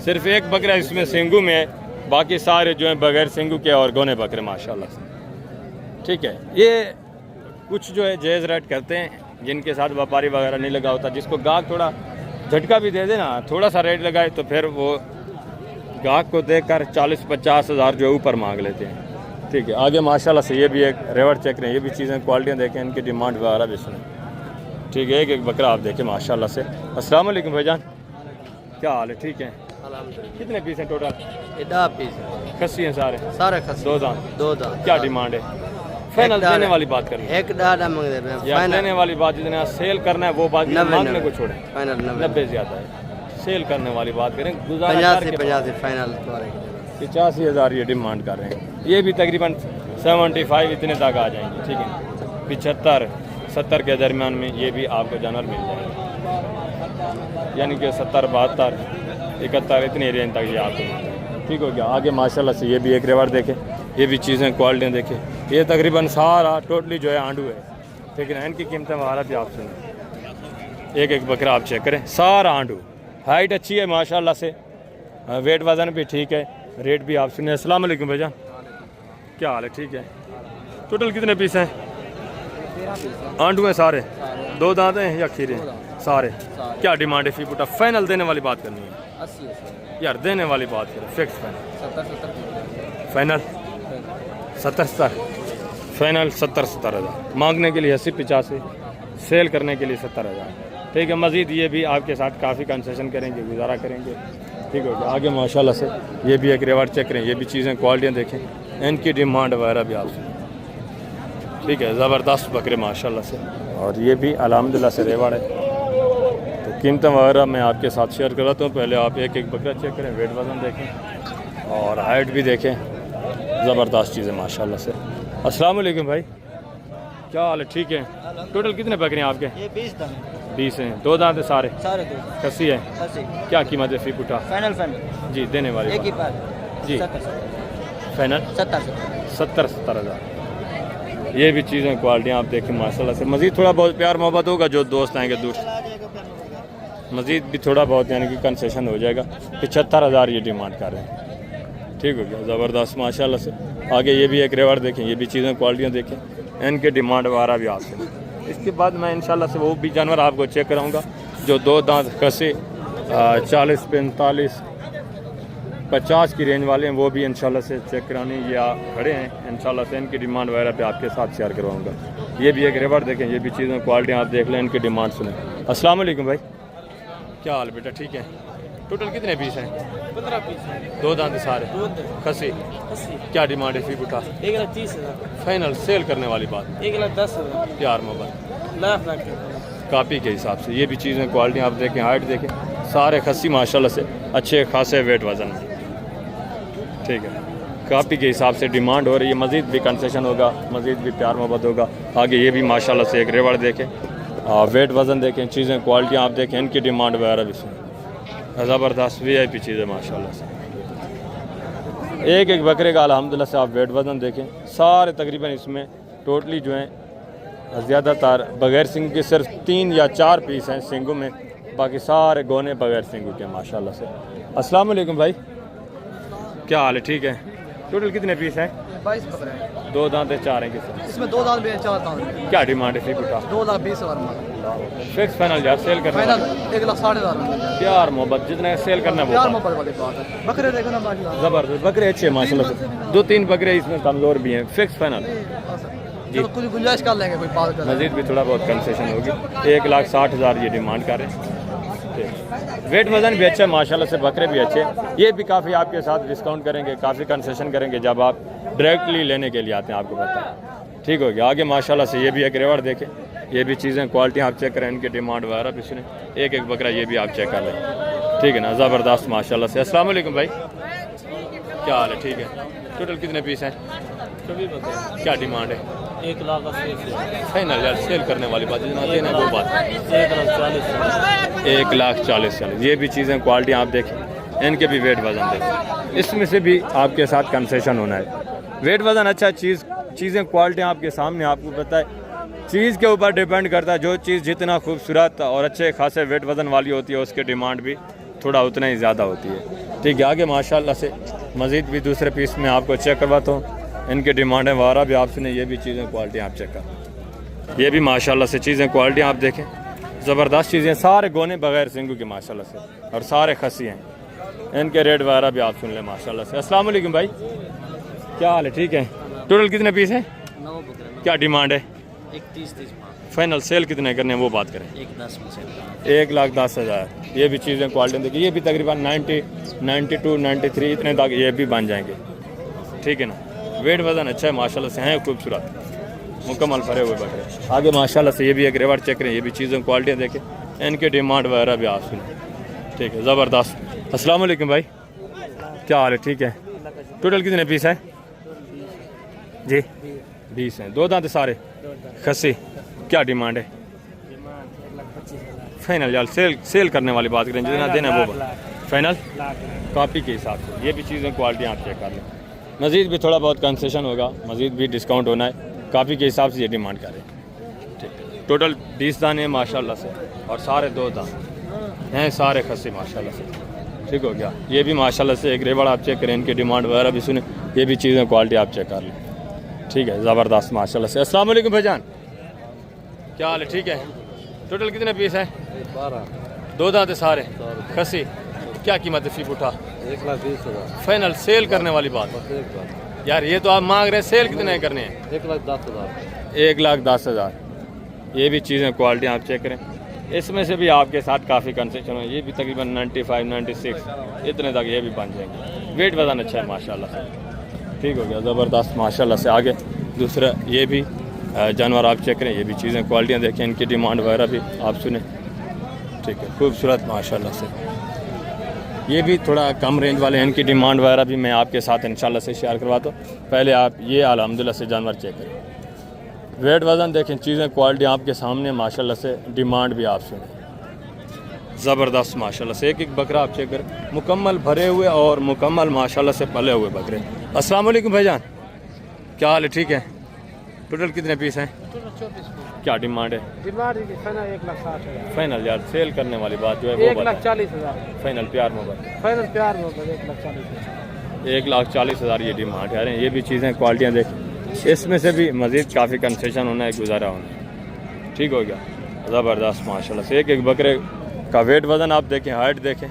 सिर्फ एक बकरा इसमें सिंगू में है, बाकी सारे जो हैं बगैर सिंगू के और गोने बकरे माशाल्लाह से, ठीक है। ये कुछ जो है जायज़ रेट करते हैं, जिनके साथ व्यापारी वगैरह नहीं लगा होता। जिसको गाहक थोड़ा झटका भी दे दे ना, थोड़ा सा रेट लगाए, तो फिर वो गाहक को देखकर 40-50 हज़ार जो ऊपर मांग लेते हैं, ठीक है। आगे माशाल्लाह से ये भी एक रेवर चेक करें, ये भी चीज़ें क्वालिटियाँ देखें, इनकी डिमांड वगैरह भी सुनें। ठीक है, एक एक बकरा आप देखें माशाल्लाह से। अस्सलाम वालेकुम भाईजान, क्या हाल है? ठीक है, कितने पीस हैं टोटल? 10 पीस खस्सी हैं सारे? सारे खस 2 दांत। 2 दांत। क्या डिमांड है? फाइनल देने वाली बात करनी है, एक डाला मांग दे रहे हैं या देने वाली बात जितना सेल करना है वो बात, 90 मांगने को छोड़ें। फाइनल 90 ज़्यादा है, सेल करने वाली बात करें। 50 से फाइनल 85,000 ये डिमांड कर रहे हैं। ये भी तकरीबन 75 इतने तक आ जाएंगे। ठीक है, 75-70 के दरमियान में ये भी आपको जानवर मिल जाएंगे, यानी कि 70, 72, 71 इतनी रेंज तक ये आपको मिल जाएंगे। ठीक हो गया। आगे माशाल्लाह से ये भी एक रेवर देखें, ये भी चीज़ें क्वालिटियाँ देखें। ये तकरीबन सारा टोटली जो है आंडू है। ठीक है ना, इनकी कीमतें वगैरह भी आप सुनें। एक एक बकरा आप चेक करें, सारा आंडू, हाइट अच्छी है माशाल्लाह से, वेट वज़न भी ठीक है, रेट भी आप सुने। अस्सलाम वालेकुम भाईजान, क्या हाल है? ठीक है, टोटल कितने पीस हैं? आंडू हैं सारे? 2 दांत हैं या खीरे हैं? सारे। क्या डिमांड है फी पुटा? फाइनल देने वाली बात करनी है 80 यार, देने वाली बात करें, फिक्स फाइनल। 70 फाइनल 70 फाइनल 70 हज़ार, मांगने के लिए 80-85, सेल करने के लिए 70 हज़ार। ठीक है, मज़ीद ये भी आपके साथ काफ़ी कंसेशन करेंगे, गुजारा करेंगे। ठीक हो गया। आगे माशाल्लाह से ये भी एक रेवर चेक करें, ये भी चीज़ें क्वालिटियाँ देखें, इनकी डिमांड वगैरह भी आपसे। ठीक है, ज़बरदस्त बकरे माशाल्लाह से, और ये भी अल्हम्दुलिल्लाह से रेवर है। तो कीमतें वगैरह मैं आपके साथ शेयर कराता हूँ। पहले आप एक एक बकरा चेक करें, वेट वज़न देखें और हाइट भी देखें, ज़बरदस्त चीज़ें माशाल्लाह से। अस्सलाम वालेकुम भाई, क्या हाल है? ठीक है, टोटल कितने बकरे हैं आपके? ये 20 दाने 20 हैं। 2 दांत है सारे? सारे 2 खस्सी है? खस्सी। क्या कीमत है फी पुटा? फाइनल जी, देने वाली एक ही बात जी, 70 फाइनल 70 हज़ार। ये भी चीज़ें क्वालिटियाँ आप देखें माशाल्लाह से। मज़ीद थोड़ा बहुत प्यार मोहब्बत होगा, जो दोस्त आएंगे दूर, मज़ीद भी थोड़ा बहुत यानी कि कंसेशन हो जाएगा। 75,000 ये डिमांड कर रहे हैं। ठीक हो गया, ज़बरदस्त माशाल्लाह से। आगे ये भी एक रेवर देखें, ये भी चीज़ें क्वालिटियाँ देखें, इनके डिमांड वगैरह भी आपसे। इसके बाद मैं इंशाल्लाह से वो भी जानवर आपको चेक कराऊँगा जो 2 दांत खसे 40, 45, 50 की रेंज वाले हैं, वो भी इंशाल्लाह से चेक कराने या खड़े हैं। इंशाल्लाह से इनकी डिमांड वगैरह पे आपके साथ शेयर करवाऊँगा। ये भी एक रेवर देखें, ये भी चीज़ें क्वालिटियाँ आप देख लें, इनकी डिमांड सुनें। अस्सलाम वालेकुम भाई, क्या हाल बेटा? ठीक है, टोटल कितने पीस हैं? 15 पीस 2 दांत सारे खसी? क्या डिमांड है फी उठा? 1,30,000 फाइनल सेल करने वाली बात, 1,10,000 प्यार मोहब्बत लाख कापी के हिसाब से। ये भी चीज़ें क्वालिटी आप देखें, हाइट देखें, सारे खस्सी माशाल्लाह से अच्छे खासे वेट वज़न में। ठीक है, कापी के हिसाब से डिमांड हो रही है, मज़ीद भी कंसेशन होगा, मज़ीद भी प्यार मोहब्बत होगा। आगे ये भी माशाल्लाह से एक रेवर देखें, वेट वज़न देखें, चीज़ें क्वालिटियाँ आप देखें, इनकी डिमांड वगैरह भी सुनें। ज़बरदस्त VIP चीज़ें माशाल्लाह से। एक एक बकरे का अल्हम्दुलिल्लाह से आप वेट वज़न देखें, सारे तकरीबन इसमें टोटली जो हैं ज़्यादातर बग़ैर सिंग के सिर्फ 3 या 4 पीस हैं सिंगों में, बाकी सारे गोने बग़ैर सिंगों के माशाल्लाह से। अस्सलाम वालेकुम भाई, क्या हाल है? ठीक है, टोटल कितने पीस हैं? 22 बकरे हैं, 2 दांत है 4 हैं किस? इसमें 2 दांत भी है, 4 दांत। क्या डिमांड है फी उठा? 2,20,000 फिक्स फाइनल यार, सेल करना फाइनल 1,60,000 प्यार मोहब्बत जितना सेल करना है वो प्यार बात। मोहब्बत वाली बात है। बकरे देखो ना माशाल्लाह, ज़बरदस्त बकरे अच्छे हैं माशाल्लाह से। 2-3 बकरे इसमें कमज़ोर भी हैं। फिक्स फाइनल चलो कुछ गुंजाइश कर लेंगे, कोई बात कर मज़ीद भी थोड़ा बहुत कंसेशन होगी। 1,60,000 ये डिमांड कर रहे हैं। वेट वज़न भी अच्छा है माशाल्लाह से, बकरे भी अच्छे। ये भी काफ़ी आपके साथ डिस्काउंट करेंगे, काफ़ी कंसेशन करेंगे जब आप डायरेक्टली लेने के लिए आते हैं, आपको पता है। ठीक हो गया। आगे माशाल्लाह से ये भी एक रेवर देखें, ये भी चीज़ें क्वालिटी आप चेक करें, इनकी डिमांड वगैरह भी सुने। एक एक बकरा ये भी आप चेक कर लें। ठीक है ना, ज़बरदस्त माशाल्लाह से। अस्सलाम वालेकुम भाई, क्या हाल है? ठीक है, टोटल कितने पीस हैं? क्या डिमांड है? 1,80,000 फाइनल यार, सेल करने वाली बात जितना देना वो बात। 1,40,000 1,40,000 ये भी चीज़ें क्वालिटी आप देखें, इनके भी वेट वज़न देखें, इसमें से भी आपके साथ कंसेशन होना है। वेट वज़न अच्छा, चीज़ें क्वालिटी आपके सामने, आपको पता है चीज़ के ऊपर डिपेंड करता है। जो चीज़ जितना खूबसूरत और अच्छे खासे वेट वज़न वाली होती है, उसकी डिमांड भी थोड़ा उतना ही ज़्यादा होती है। ठीक है, आगे माशाल्लाह से मज़ीद भी दूसरे पीस में आपको चेक करवाता हूँ, इनकी डिमांडें वगैरह भी आपसे नहीं। ये भी चीज़ें क्वालिटी आप चेक कर, ये भी माशाल्लाह से चीज़ें क्वालिटी आप देखें, ज़बरदस्त चीज़ें, सारे गोने बगैर सिंगू के माशाल्लाह से, और सारे खसी हैं। इनके रेट वगैरह भी आप सुन लें माशाल्लाह से। अस्सलाम वालेकुम भाई, क्या हाल है? ठीक है, टोटल कितने पीस हैं? 9 बकरे। क्या डिमांड है? 31-30 फाइनल सेल कितने करने हैं वो बात करें। 1,10,000। 1,10,000। ये भी चीज़ें क्वालिटी देखिए, ये भी तकरीबन 90, 92, 93 इतने तक ये भी बन जाएंगे, ठीक है ना। वेट वज़न अच्छा है माशाल्लाह से, हैं खूबसूरत मुकम्मल भरे हुए बकरे। आगे माशाल्लाह से ये भी एक रेवर चेक करें, ये भी चीज़ें क्वालिटियाँ देखें, इनके डिमांड वगैरह भी आप सुने, ठीक है ज़बरदस्त। अस्सलाम वालेकुम भाई, क्या हाल है? ठीक है। टोटल कितने पीस है जी? 20 हैं। 2 दांत सारे खस्सी। क्या डिमांड है? फाइनल यार सेल करने वाली बात करें, जितना देना है वो फाइनल कॉपी के हिसाब से। ये भी चीज़ें क्वालिटी आप चेक कर लें, मज़ीद भी थोड़ा बहुत कंसेशन होगा, मज़ीद भी डिस्काउंट होना है, कॉपी के हिसाब से ये डिमांड करें, ठीक है। टोटल 20 दाने हैं माशाल्लाह से, और सारे 2 दाने हैं, सारे खस्सी माशाल्लाह से, ठीक हो गया। ये भी माशाल्लाह से एक रेबड़ आप चेक करें, इनकी डिमांड वगैरह भी सुने, ये भी चीज़ें क्वालिटी आप चेक कर लें, ठीक है ज़बरदस्त माशाल्लाह से। अस्सलाम वालेकुम भाईजान, क्या हाल है? ठीक है। टोटल कितने पीस है? 12। 2 दांत सारे खस्सी। क्या कीमत है फी उठा? 1,20,000। फाइनल सेल करने वाली बात यार, ये तो आप मांग रहे हैं, सेल कितने करने हैं? 1,10,000। 1,10,000। ये भी चीज़ें क्वालिटी आप चेक करें, इसमें से भी आपके साथ काफ़ी कंसेशन है, ये भी तकरीबन 95, 96 इतने तक ये भी बन जाएंगे। वेट वज़न अच्छा है माशाल्लाह से, ठीक हो गया ज़बरदस्त माशाल्लाह से। आगे दूसरा ये भी जानवर आप चेक करें, ये भी चीज़ें क्वालिटियाँ देखें, इनकी डिमांड वगैरह भी आप सुने, ठीक है खूबसूरत माशाल्लाह से। ये भी थोड़ा कम रेंज वाले हैं, इनकी डिमांड वगैरह भी मैं आपके साथ इंशाल्लाह से शेयर करवाता हूँ। पहले आप ये अल्हम्दुलिल्लाह से जानवर चेक करें, वेट वज़न देखें, चीज़ें क्वालिटी आपके सामने माशाल्लाह से, डिमांड भी आप सुने ज़बरदस्त माशाल्लाह से। एक एक बकरा आप चेक करें, मुकम्मल भरे हुए और मुकम्मल माशाल्लाह से पले हुए बकरे। अस्सलाम वालेकुम भाईजान, क्या हाल है? ठीक है। टोटल कितने पीस हैं? 24। क्या डिमांड है? डिमांड 1,60,000। फाइनल यार सेल करने वाली बात जो है वो 1,40,000। फाइनल प्यार मोबाइल फाइनल प्यार में 1,40,000। 1,40,000 ये डिमांड है। ये भी चीज़ें क्वालिटियाँ देखें, इसमें से भी मज़ीद काफ़ी कंसेशन होना है, गुजारा होना है, ठीक हो गया ज़बरदस्त माशाल्लाह से। एक एक बकरे का वेट वज़न आप देखें, हाइट देखें,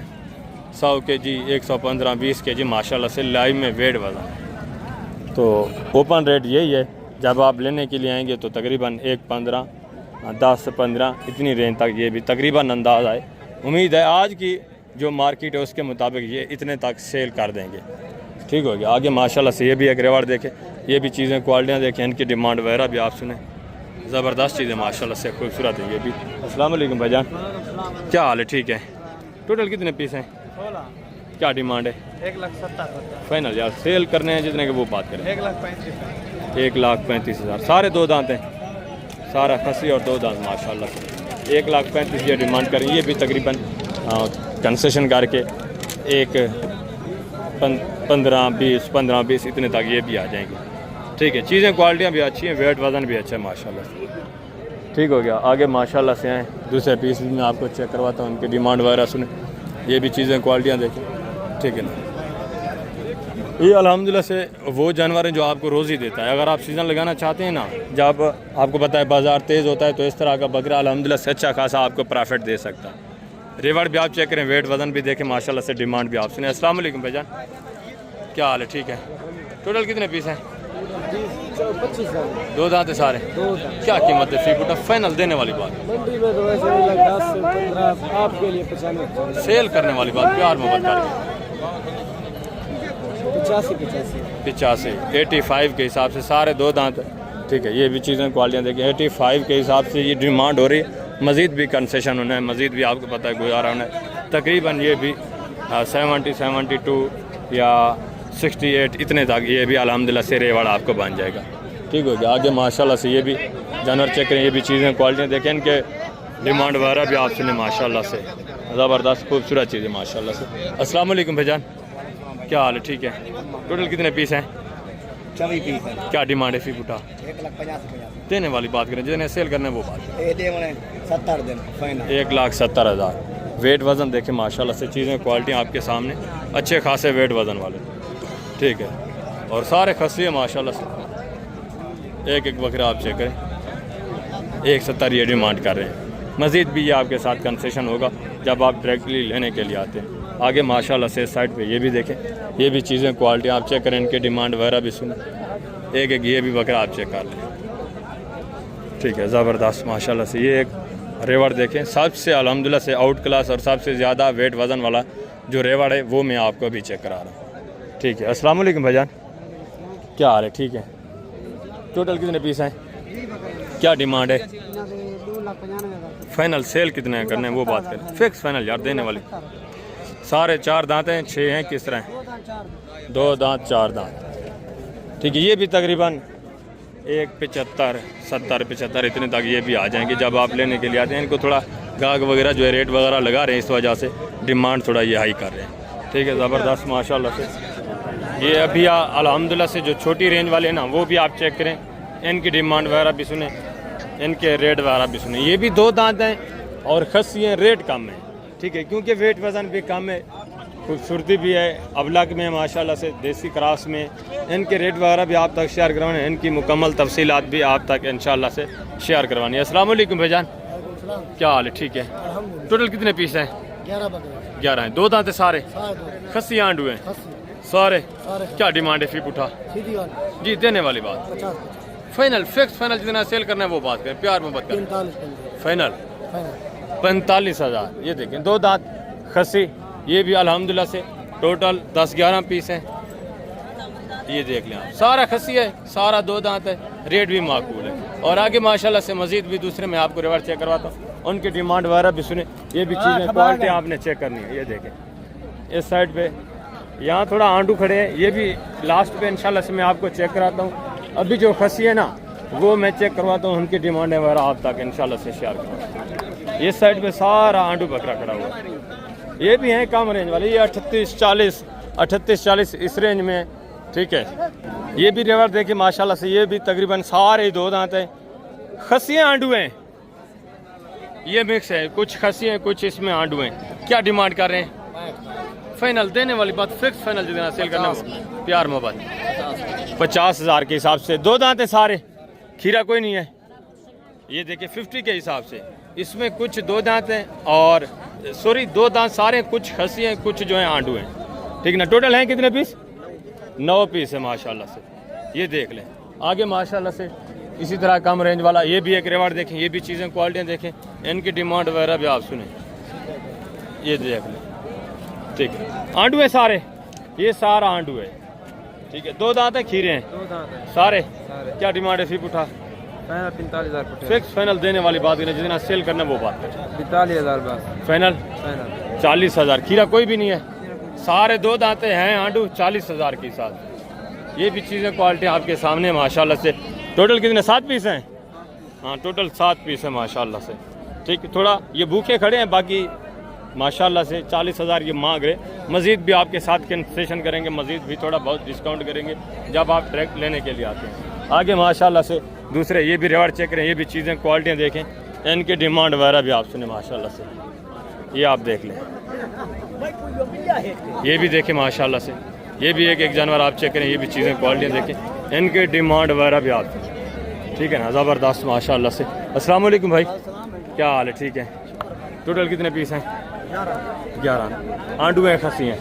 100 kg, 115, 20 kg माशाल्लाह से लाइव में वेट वज़न। तो ओपन रेट यही है, जब आप लेने के लिए आएंगे तो तकरीबन 1,15, 10 से 15 इतनी रेंज तक ये भी तकरीबन अंदाज़ आए। उम्मीद है आज की जो मार्केट है उसके मुताबिक ये इतने तक सेल कर देंगे, ठीक हो गया। आगे माशाल्लाह से ये भी एक रेवार्ड देखें, ये भी चीज़ें क्वालिटियाँ देखें, इनकी डिमांड वगैरह भी आप सुने, ज़बरदस्त चीज़ें माशाल्लाह से खूबसूरत है ये भी। अस्सलाम वालेकुम भाईजान, क्या हाल है? ठीक है। टोटल कितने पीस हैं? 16। क्या डिमांड है? 1,70,000। फाइनल यार सेल करने हैं जितने के वो बात करें। 1,35,000। 1,35,000। सारे 2 दांत हैं, सारा खसी और 2 दांत माशाल्लाह से। 1,35,000 ये डिमांड करें, ये भी तकरीबन कंसेशन करके 15-20 इतने तक ये भी आ जाएंगे, ठीक है। चीज़ें क्वालिटियाँ भी अच्छी हैं, वेट वज़न भी अच्छा है माशाल्लाह से, ठीक हो गया। आगे माशाल्लाह से हैं दूसरे पीस भी मैं आपको चेक करवाता हूँ, उनकी डिमांड वगैरह सुने, ये भी चीज़ें क्वालिटियाँ देखें, ठीक है ना। ये अल्हम्दुलिल्लाह से वो जानवर हैं जो आपको रोज़ी देता है। अगर आप सीज़न लगाना चाहते हैं ना, जब आपको पता है बाज़ार तेज़ होता है, तो इस तरह का बकरा अल्हम्दुलिल्लाह से अच्छा खासा आपको प्रॉफिट दे सकता है। रिवार्ड भी आप चेक करें, वेट वज़न भी देखें माशाल्लाह से, डिमांड भी आप सुने। अस्सलाम वालेकुम भाईजान, क्या हाल है? ठीक है। टोटल कितने पीस हैं? 25,000। 2 दांत है सारे। 2 दांत। क्या कीमत है फी फुटा? फाइनल देने वाली बात, मंडी में तो वैसे 10 से 15 आपके लिए 95। सेल करने वाली बात, प्यार मोहब्बत करके 85, 85 के हिसाब से सारे 2 दांत, ठीक है। ये भी चीज़ें क्वालिटियाँ देखिए, 85 के हिसाब से ये डिमांड हो रही है। मज़ीद भी कंसेशन होना है, मज़ीद भी आपको पता है गुजारा होना है। तकरीबन ये भी 70, 72 या 68 इतने तक ये भी अल्हम्दुलिल्लाह से रेवाड़ आपको बन जाएगा, ठीक हो गया। आगे माशाल्लाह से ये भी जानवर चेक करें, ये भी चीज़ें क्वालिटियाँ देखें, इनके डिमांड वगैरह भी आप सुने माशाल्लाह से, ज़बरदस्त खूबसूरत चीज़ें माशाल्लाह से। अस्सलाम वालेकुम भाईजान, क्या हाल है? ठीक है। टोटल कितने पीस हैं? 24 पीस है। क्या डिमांड है फी फुटा? 1,50,000। देने वाली बात करें, जितने सेल करने वो बात। ये दे मैंने 70 दिन फाइनल। 1,70,000। वेट वज़न देखें माशाल्लाह से, चीज़ें क्वालिटी आपके सामने, अच्छे खासे वेट वज़न वाले, ठीक है। और सारे खस्सी है माशाल्लाह से। एक एक बकरा आप चेक करें, 1,70 ये डिमांड कर रहे हैं। मज़ीद भी ये आपके साथ कंसेशन होगा जब आप डायरेक्टली लेने के लिए आते हैं। आगे माशाल्लाह से साइड पे ये भी देखें, ये भी चीज़ें क्वालिटी आप चेक करें, इनके डिमांड वगैरह भी सुने, एक एक ये भी बकरा आप चेक कर लें। ठीक है, ज़बरदस्त माशाल्लाह से। ये एक रेवड़ देखें, सबसे अल्हम्दुलिल्लाह से आउट क्लास और सबसे ज़्यादा वेट वज़न वाला जो रेवड़ है वो मैं आपको अभी चेक करा रहा हूँ। ठीक है, अस्सलाम वालेकुम भाईजान, क्या हाल है? ठीक है, टोटल कितने पीस हैं, क्या डिमांड है? फाइनल सेल कितने करने हैं वो बात करें। फिक्स फाइनल यार देने वाली। सारे 4 दांत हैं, 6 हैं, किस तरह हैं? 2 दांत 4 दांत। ठीक है, ये भी तकरीबन 1.75 70 75 इतने तक ये भी आ जाएंगे जब आप लेने के लिए आते हैं। इनको थोड़ा गाहक वगैरह जो है रेट वगैरह लगा रहे हैं, इस वजह से डिमांड थोड़ा ये हाई कर रहे हैं। ठीक है, ज़बरदस्त माशाल्लाह से। ये अभी अल्हम्दुलिल्लाह से जो छोटी रेंज वाले हैं ना वो भी आप चेक करें, इनकी डिमांड वगैरह भी सुने, इनके रेट वगैरह भी सुने। ये भी 2 दांत हैं और खस्सी हैं, रेट कम है। ठीक है, क्योंकि वेट वज़न भी कम है, खूबसूरती भी है, अबलग में माशाल्लाह से, देसी क्रॉस में। इनके रेट वगैरह भी आप तक शेयर करवाने, इनकी मुकम्मल तफसीलात भी आप तक इंशाल्लाह से शेयर करवानी है। अस्सलाम वालेकुम भाईजान, क्या हाल है? ठीक है, टोटल कितने पीस हैं? 11 हैं। 2 दांत है सारे, खस्सी आंडू हैं सारे। क्या डिमांड है फी पुठा? जी देने वाली बात। फाइनल फिक्स फाइनल जितना सेल करना है वो बात करें, प्यार में बात करें। फाइनल 45,000। ये देखें 2 दांत खस्सी, ये भी अल्हम्दुलिल्लाह से टोटल 10-11 पीस हैं। ये देख लें आप, सारा खस्सी है, सारा 2 दांत है, रेट भी माकूल है। और आगे माशाल्लाह से मजीद भी दूसरे में आपको रिवर्स चेक करवाता हूँ, उनकी डिमांड वगैरह भी सुने। ये भी चीज़ें क्वालिटी आपने चेक करनी है। ये देखें इस साइड पे यहाँ थोड़ा आंडू खड़े हैं, ये भी लास्ट पे इंशाल्लाह से मैं आपको चेक कराता हूँ। अभी जो खस्सी है ना वो मैं चेक करवाता हूँ, उनकी डिमांड वगैरह आप तक इंशाल्लाह से शेयर करूँगा। इस साइड पे सारा आंडू बकरा खड़ा हुआ है। ये भी हैं कम रेंज वाले, ये 38-40 इस रेंज में। ठीक है, ये भी रेवर देखिए माशाल्लाह से, ये भी तकरीबन सारे 2 दांत हैं, खस्सियाँ आंडू हैं, ये मिक्स है, कुछ खस्सी हैं कुछ इसमें आंडू हैं। क्या डिमांड कर रहे हैं? फाइनल देने वाली बात, फिक्स फाइनल जितना सेल करना प्यार मोहब्बत 50,000 के हिसाब से। 2 दांत हैं सारे, खीरा कोई नहीं है। ये देखिए 50 के हिसाब से, इसमें कुछ 2 दांत हैं और सॉरी 2 दांत सारे, कुछ खस्सी हैं कुछ जो है आंडू हैं। ठीक ना, टोटल हैं कितने पीस? 9 पीस है माशाल्लाह से। ये देख लें आगे माशाल्लाह से इसी तरह कम रेंज वाला, ये भी एक रेवार्ड देखें, ये भी चीज़ें क्वालिटियाँ देखें, इनकी डिमांड वगैरह भी आप सुने। ये देख लें, ठीक है, आंडू है सारे, ये सारा आंडू है। ठीक है, 2 दांत है, खीरे हैं, 2 दांत है सारे। क्या डिमांड है? फिर उठा 45,000 फिक्स फाइनल देने वाली बात है, जितना सेल करना वो बात है। 45,000 बस फाइनल। 40,000 खीरा कोई भी नहीं है, सारे 2 दांते हैं, आंडू 40,000 के साथ। ये भी चीज़ें क्वालिटी आपके सामने माशाल्लाह से। टोटल कितने? 7 पीस हैं। हाँ टोटल 7 पीस है माशाल्लाह से। ठीक है, थोड़ा ये भूखे खड़े हैं, बाकी माशाल्लाह से 40,000 ये मांग रहे। मज़ीद भी आपके साथ कंसेशन करेंगे, मज़ीद भी थोड़ा बहुत डिस्काउंट करेंगे जब आप डायरेक्ट लेने के लिए आते हैं। आगे माशाल्लाह से दूसरे ये भी रेवर चेक करें, ये भी चीज़ें क्वालिटियाँ देखें, इनकी डिमांड वगैरह भी आप सुने माशाल्लाह से। ये आप देख लें, ये भी देखें माशाल्लाह से, ये भी एक जानवर आप चेक करें, ये भी चीज़ें क्वालिटियाँ देखें, इनके डिमांड वगैरह भी आप। ठीक है ना, ज़बरदस्त माशाल्लाह से। अस्सलाम वालेकुम भाई, क्या हाल है? ठीक है, टोटल कितने पीस हैं? 11 आंडू हैं, खस्सी हैं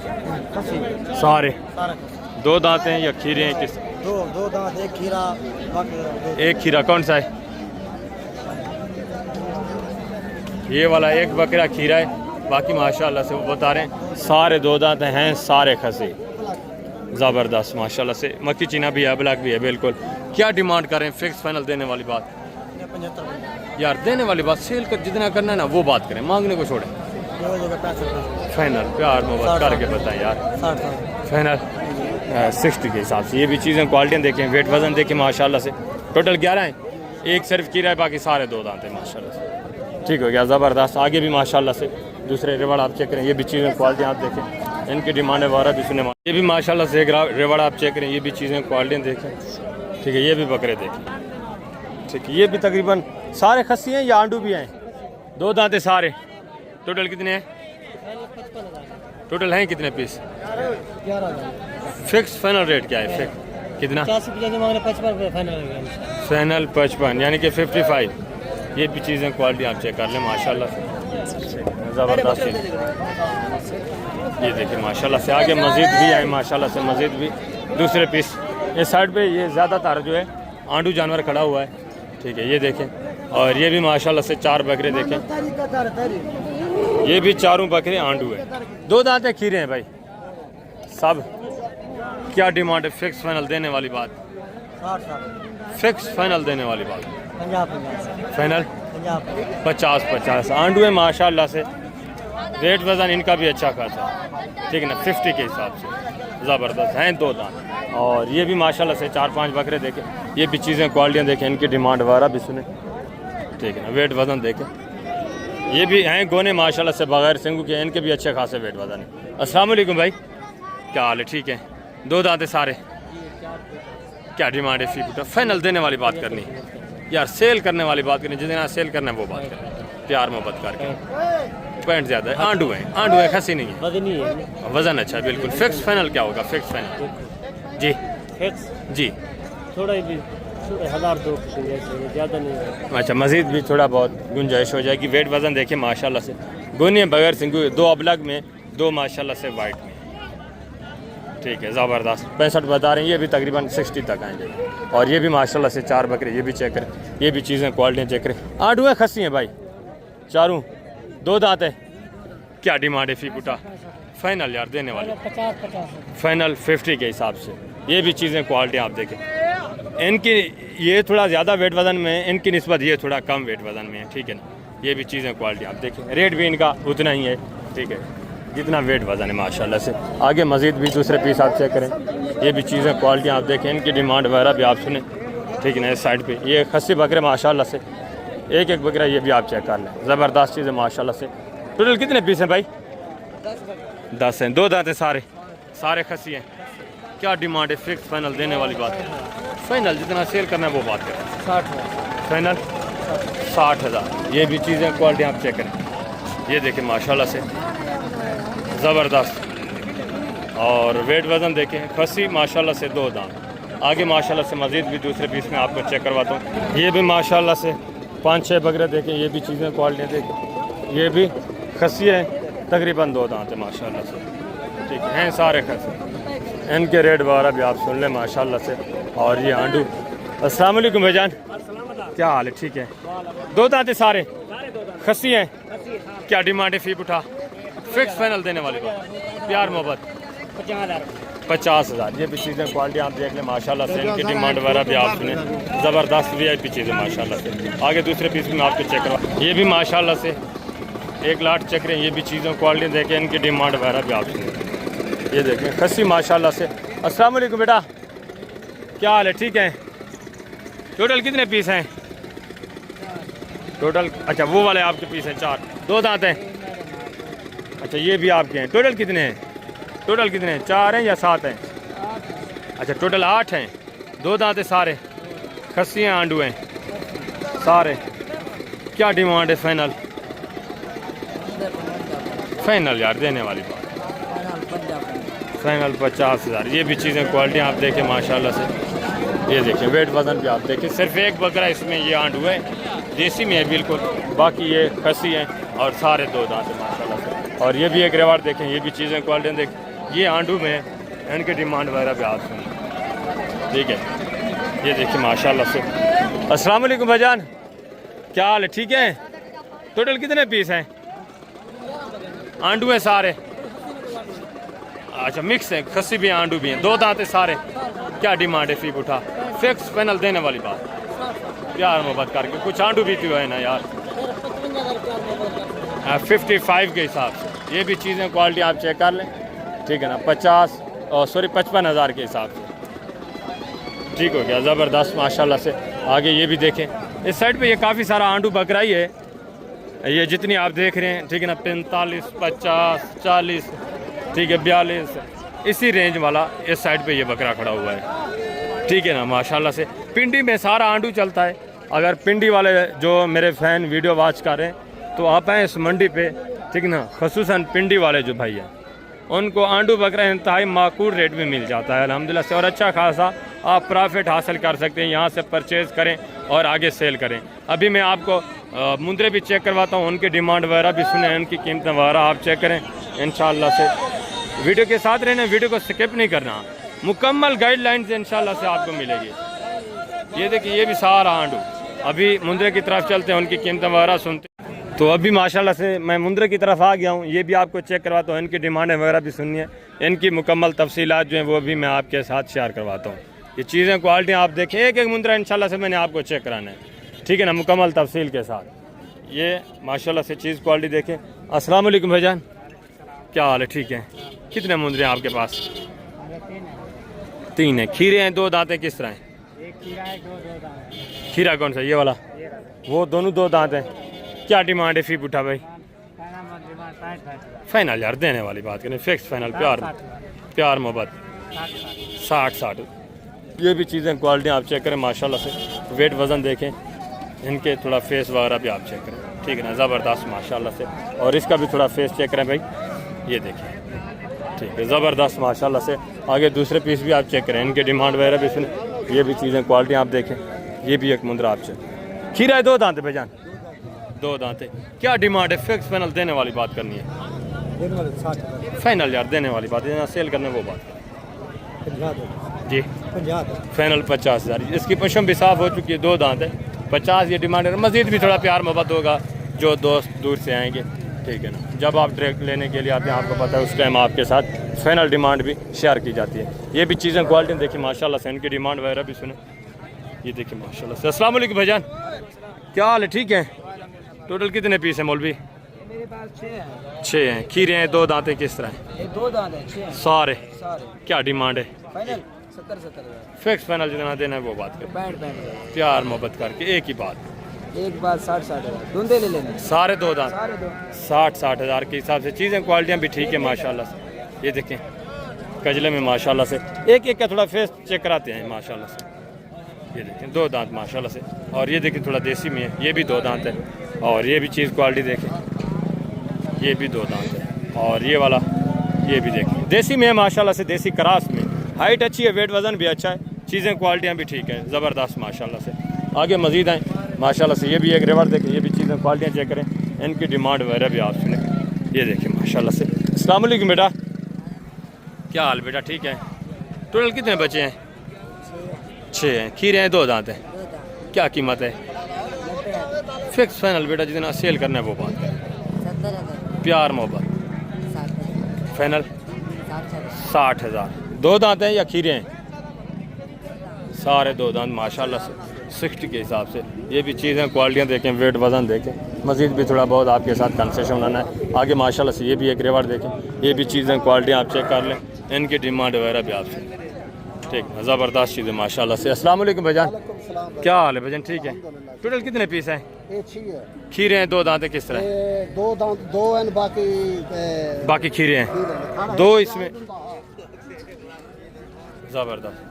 सारे। 2 दांत हैं या खीरे हैं? किस? 2 दांत, 1 खीरा, एक खीरा कौन सा है? ये वाला एक बकरा खीरा है, बाकी माशाल्लाह से वो बता रहे हैं सारे 2 दांत हैं, सारे खसे। ज़बरदस्त माशाल्लाह से। मक्की चीना भी है, ब्लैक भी है बिल्कुल। क्या डिमांड कर रहे हैं? फिक्स फाइनल देने वाली बात 75 यार, देने वाली बात, सेल कर जितना करना है ना वो बात करें, मांगने को छोड़ें। फाइनल प्यार मोहब्बत करके बताएं यार। फाइनल 60 के हिसाब से। ये भी चीज़ें क्वालिटियाँ देखें, वेट वज़न देखें माशाल्लाह से। टोटल 11 हैं, एक सिर्फ कीरा है, बाकी सारे 2 दांत हैं माशाल्लाह से। ठीक हो गया, ज़बरदस्त। आगे भी माशाल्लाह से दूसरे रेवड़ आप चेक करें, ये भी चीज़ें क्वालिटी आप देखें, इनकी डिमांड वगैरह भी सुने। ये भी माशाल्लाह से एक रेवड़ आप चेक करें, ये भी चीज़ें क्वालिटियाँ देखें। ठीक है, ये भी बकरे देखें। ठीक है, ये भी तकरीबन सारे खस्सी हैं या आंडू भी हैं? 2 दांत है सारे। टोटल कितने हैं? टोटल हैं कितने पीस? 11 फिक्स फाइनल रेट क्या है? फिक्स कितना? 55 फाइनल 55 यानी कि 55। ये भी चीज़ें क्वालिटी आप चेक कर लें माशाल्लाह से, ज़बरदस्त चीज़। ये देखिए माशाल्लाह से। आगे मज़ीद भी आए माशाल्लाह से, मज़ीद भी दूसरे पीस इस साइड पे ये ज़्यादातर जो है आंडू जानवर खड़ा हुआ है, ठीक है, ये देखें। और ये भी माशाल्लाह से 4 बकरे देखें, ये भी चारों बकरे आंडू है, 2 दांतें खीरे हैं भाई सब। क्या डिमांड है? फिक्स फाइनल देने वाली बात, 60 फिक्स फाइनल देने वाली बात, 50 फाइनल 50 50 आंडू है माशाल्लाह से। रेट वज़न इनका भी अच्छा खासा है, ठीक है ना, 50 के हिसाब से ज़बरदस्त हैं, 2 दांत। और ये भी माशाल्लाह से 4-5 बकरे देखें, ये भी चीज़ें क्वालिटियाँ देखें, इनकी डिमांड वगैरह भी सुने, ठीक है ना, वेट वज़न देखें। ये भी हैं गोने माशाल्लाह से बगैर सिंगू के, इनके भी अच्छे खासे वेट वज़न है। अस्सलाम वालेकुम भाई, क्या हाल है? ठीक है, 2 दांत सारे। क्या डिमांड है? फी फुटा फाइनल देने वाली बात करनी यार, सेल करने वाली बात करनी, जितना सेल करना है वो बात करनी, प्यार मोहब्बत करके। पॉइंट ज़्यादा है, आंडू है, खसी नहीं है, वज़न अच्छा है बिल्कुल। फिक्स फाइनल क्या होगा? फिक्स फाइनल जी, फिक्स जी थोड़ा ही 1000-2 ज़्यादा नहीं है। अच्छा, मज़ीद भी थोड़ा बहुत गुंजाइश हो जाएगी। वेट वज़न देखिए माशाल्लाह से, गोनी बगैर सिंगू, 2 अबलग में, 2 माशाल्लाह से वाइट में, ठीक है, ज़बरदस्त। 65 बता रहे हैं, ये भी तकरीबन 60 तक आएंगे। और ये भी माशाल्लाह से 4 बकरे, ये भी चेक करें, ये भी चीज़ें क्वालिटियाँ चेक करें। आंडू है, खस्सी हैं भाई, चारों, 2 दांत है। क्या डिमांड है? फी फुटा फाइनल यार देने वाले, 50 फाइनल 50 के हिसाब से। ये भी चीज़ें क्वालिटी आप देखें, इनकी ये थोड़ा ज़्यादा वेट वज़न में है, इनकी निस्बत ये थोड़ा कम वेट वज़न में है, ठीक है ना। ये भी चीज़ें क्वालिटी आप देखें, रेट भी इनका उतना ही है, ठीक है, जितना वेट वज़न है माशाल्लाह से। आगे मज़ीद भी दूसरे पीस आप चेक करें, ये भी चीज़ें क्वालिटी आप देखें, इनकी डिमांड वगैरह भी आप सुने, ठीक है ना। इस साइड पर ये खस्सी बकरे माशाल्लाह से, एक बकरा ये भी आप चेक कर लें, ज़बरदस्त चीज़ है माशाल्लाह से। टोटल कितने पीस हैं भाई? 10 हैं, 2 दांत हैं, सारे खस्सी हैं। क्या डिमांड है? फिक्स फाइनल देने वाली बात है, फाइनल जितना सेल करना है वो बात करें, 60 फाइनल 60,000। ये भी चीज़ें क्वालिटी आप चेक करें, ये देखें माशाल्लाह से ज़बरदस्त। और वेट वज़न देखें, खस्सी माशाल्लाह से 2 दांत। आगे माशाल्लाह से मज़ीद भी दूसरे पीस में आपको चेक करवाता हूँ। ये भी माशाल्लाह से 5-6 बकरे देखें, ये भी चीज़ें क्वालिटी देखें, ये भी खस्सी है, तकरीबन 2 दांत है माशाल्लाह से, ठीक है, सारे खस्सी। इनके रेट वगैरह भी आप सुन लें माशाल्लाह से। और ये आंडू। अस्सलाम वालेकुम भाईजान, क्या हाल है? ठीक है, 2 दांत है, सारे खस्सी हैं। क्या डिमांड है? फी उठा फिक्स फाइनल देने वाली बात, प्यार मोहब्बत 50,000। ये भी चीज़ें क्वालिटी आप देख लें माशाल्लाह से, इनकी डिमांड वगैरह भी आप सुने, ज़बरदस्त VIP चीज़ें माशाल्लाह से। आगे दूसरे पीस में आपको चेक करवा, ये भी माशाल्लाह से 1 लाख चेक रहे हैं, ये भी चीज़ें क्वालिटी देखें, इनकी डिमांड वगैरह भी आप सुने, ये देखें खस्सी माशाल्लाह से। अस्सलाम वालेकुम बेटा, क्या हाल है? ठीक है, टोटल कितने पीस हैं? टोटल अच्छा, वो वाले आपके पीस हैं 4, 2 दांत हैं। अच्छा, ये भी आपके हैं। टोटल कितने हैं? 4 हैं या 7 हैं? अच्छा, टोटल 8 हैं, 2 दांत हैं सारे, खस्सी हैं, आंडू हैं सारे। क्या डिमांड है? फाइनल फाइनल यार देने वाली बात, फाइनल 50,000। ये भी चीज़ें क्वालिटी आप देखें माशाल्लाह से, ये देखें वेट वज़न भी आप देखें। सिर्फ 1 बकरा इसमें ये आंडू है, देसी में है बिल्कुल, बाकी ये खस्सी हैं और सारे 2 दांत हैं माशाल्लाह से। और ये भी एक रेवाड़ देखें, ये भी चीज़ें क्वालिटी देखें, ये आंडू में, इनकी डिमांड वगैरह भी आप सुन, ठीक है, ये देखिए माशाल्लाह से। अस्सलाम वालेकुम भाईजान, क्या हाल है? ठीक है, टोटल कितने पीस हैं? आंडू हैं सारे, अच्छा मिक्स है, खस्सी भी हैं, आंडू भी हैं, 2 दांत हैं सारे। क्या डिमांड है? फी उठा फिक्स फाइनल देने वाली बात, प्यार मोहब्बत करके। कुछ आंडू भी तो है ना यार, 55 के हिसाब से। ये भी चीज़ें क्वालिटी आप चेक कर लें, ठीक है ना, 55,000 के हिसाब से, ठीक हो गया, ज़बरदस्त माशाल्लाह से। आगे ये भी देखें, इस साइड पे ये काफ़ी सारा आंडू बकरा ही है, ये जितनी आप देख रहे हैं, ठीक है ना, 45, 50, 40, ठीक है, 42, इसी रेंज वाला इस साइड पे ये बकरा खड़ा हुआ है, ठीक है ना, माशाल्लाह से। पिंडी में सारा आंडू चलता है। अगर पिंडी वाले जो मेरे फ़ैन वीडियो वॉच कर रहे हैं तो आप आएँ इस मंडी पे, ठीक ना, खसूसन पिंडी वाले जो भाई हैं उनको आंडू बकरा इंतहाई माकूल रेट में मिल जाता है अल्हम्दुलिल्लाह से, और अच्छा खासा आप प्रॉफिट हासिल कर सकते हैं। यहाँ से परचेज़ करें और आगे सेल करें। अभी मैं आपको मुंदरे भी चेक करवाता हूँ, उनकी डिमांड वगैरह भी सुने, उनकी कीमतें वगैरह आप चेक करें इंशाअल्लाह से। वीडियो के साथ रहना, वीडियो को स्किप नहीं करना। मुकम्मल गाइडलाइन से इंशाल्लाह से आपको मिलेगी। ये देखिए ये भी सारा आंडू। अभी मुंद्रे की तरफ चलते हैं, उनकी कीमत वगैरह सुनते हैं। तो अभी माशाल्लाह से मैं मुंद्रे की तरफ आ गया हूँ। ये भी आपको चेक करवाता हूँ, इनकी डिमांडें वगैरह भी सुनिए, इनकी मुकम्मल तफसीलात जो हैं वो भी मैं आपके साथ शेयर करवाता हूँ। ये चीज़ें क्वालिटी आप देखें, एक एक मुंद्रा इंशाल्लाह से मैंने आपको चेक कराना है, ठीक है ना, मुकम्मल तफसील के साथ। ये माशाल्लाह से चीज़ क्वालिटी देखें। अस्सलाम वालेकुम भाईजान, क्या हाल है? ठीक है। कितने मुंद्रे हैं आपके पास? 3 है। खीरे हैं 2 दांत हैं, किस तरह हैं? एक खीरा है, दो दांत है। खीरा कौन सा? ये वाला? वो दोनों 2 दांत हैं। क्या डिमांड है फी बुढ़ा भाई? फाइनल यार, देने वाली बात करें, फिक्स फाइनल, प्यार मोहब्बत 60-60। ये भी चीज़ें क्वालिटी आप चेक करें माशाल्लाह से। वेट वज़न देखें, इनके थोड़ा फेस वगैरह भी आप चेक करें, ठीक है ना, ज़बरदस्त माशाल्लाह से। और इसका भी थोड़ा फेस चेक करें भाई, ये देखें, ठीक है, ज़बरदस्त माशाल्लाह से। आगे दूसरे पीस भी आप चेक करें, इनके डिमांड वगैरह भी सुने। ये भी चीज़ें क्वालिटी आप देखें। ये भी एक मुंद्रा आप चेक। खीरा है 2 दांत है भाईजान, 2 दांत है। क्या डिमांड है? फिक्स फाइनल देने वाली बात करनी है, फाइनल यार देने वाली बात है, सेल करने वो बात जी। फाइनल 50,000। इसकी पशम भी साफ़ हो चुकी है, 2 दांत है, 50 ये डिमांड है। मज़ीद भी थोड़ा प्यार मोहब्बत होगा जो दोस्त दूर से आएंगे, ठीक है ना। जब आप डायरेक्ट लेने के लिए आते हैं, आपको पता है उस टाइम आपके साथ फाइनल डिमांड भी शेयर की जाती है। ये भी चीज़ें क्वालिटी देखिए माशाल्लाह से, इनकी डिमांड वगैरह भी सुने। ये देखिए माशाल्लाह से। अस्सलाम वालेकुम भाईजान, क्या हाल है? ठीक है। टोटल कितने पीस हैं मौलवी? मेरे पास 6 हैं। खीरे हैं 2 दांत हैं, किस तरह हैं? 2 दांत है, 6 सारे। क्या डिमांड है? फाइनल 70,000 फिक्स फाइनल जितना देना है वो बात करें, 65,000। प्यार मोहब्बत करके एक ही बात। एक बात 60,000 धुंधे ले लेने, सारे 2 दांत सारे 2। 60-60 हज़ार के हिसाब से। चीज़ें क्वालिटियाँ भी ठीक है माशाल्लाह से। ये देखें कजले में माशाल्लाह से, एक एक का थोड़ा फेस चेक कराते हैं माशाल्लाह से। ये देखें 2 दांत माशाल्लाह से। और ये देखें थोड़ा देसी में है, ये भी 2 दांत है। और ये भी चीज़ क्वालिटी देखें, ये भी 2 दांत है। और ये वाला ये भी देखें देसी में है माशाल्लाह से, देसी क्रास में। हाइट अच्छी है, वेट वज़न भी अच्छा है, चीज़ें क्वालिटियाँ भी ठीक है, ज़बरदस्त माशाल्लाह से। आगे मज़ीद आएँ माशाल्लाह से। ये भी एक रिवर देखें, ये भी चीज़ें क्वालिटियाँ चेक करें, इनकी डिमांड वगैरह भी आप सुने। ये देखें माशाल्लाह से। अस्सलाम वालेकुम बेटा, क्या हाल बेटा? ठीक है। टोटल कितने बच्चे हैं? 6 हैं। खीरे हैं 2 दांत हैं। क्या कीमत है? फिक्स फाइनल बेटा जितना सेल करना है वो बात है, प्यार मोहब्बत। फाइनल 60,000। 2 दांत हैं या खीरे हैं? सारे 2 दांत माशाल्लाह से 60 के हिसाब से। ये भी चीज़ें क्वालिटियाँ देखें, वेट वज़न देखें, मज़ीद भी थोड़ा बहुत आपके साथ कंसेशन बनाना है। आगे माशाल्लाह से ये भी एक रिवर देखें, ये भी चीज़ें क्वालिटियाँ आप चेक कर लें, इनकी डिमांड वगैरह भी आपसे, ठीक, ज़बरदस्त चीज़ें माशाल्लाह से। अस्सलाम वालेकुम भाईजान, क्या हाल है भाईजान? ठीक है। टोटल कितने पीस हैं? खीरे हैं 2 दांत है, किस तरह? 2 दांत 2 हैं, बाकी खीरे हैं 2 इसमें, ज़बरदस्त।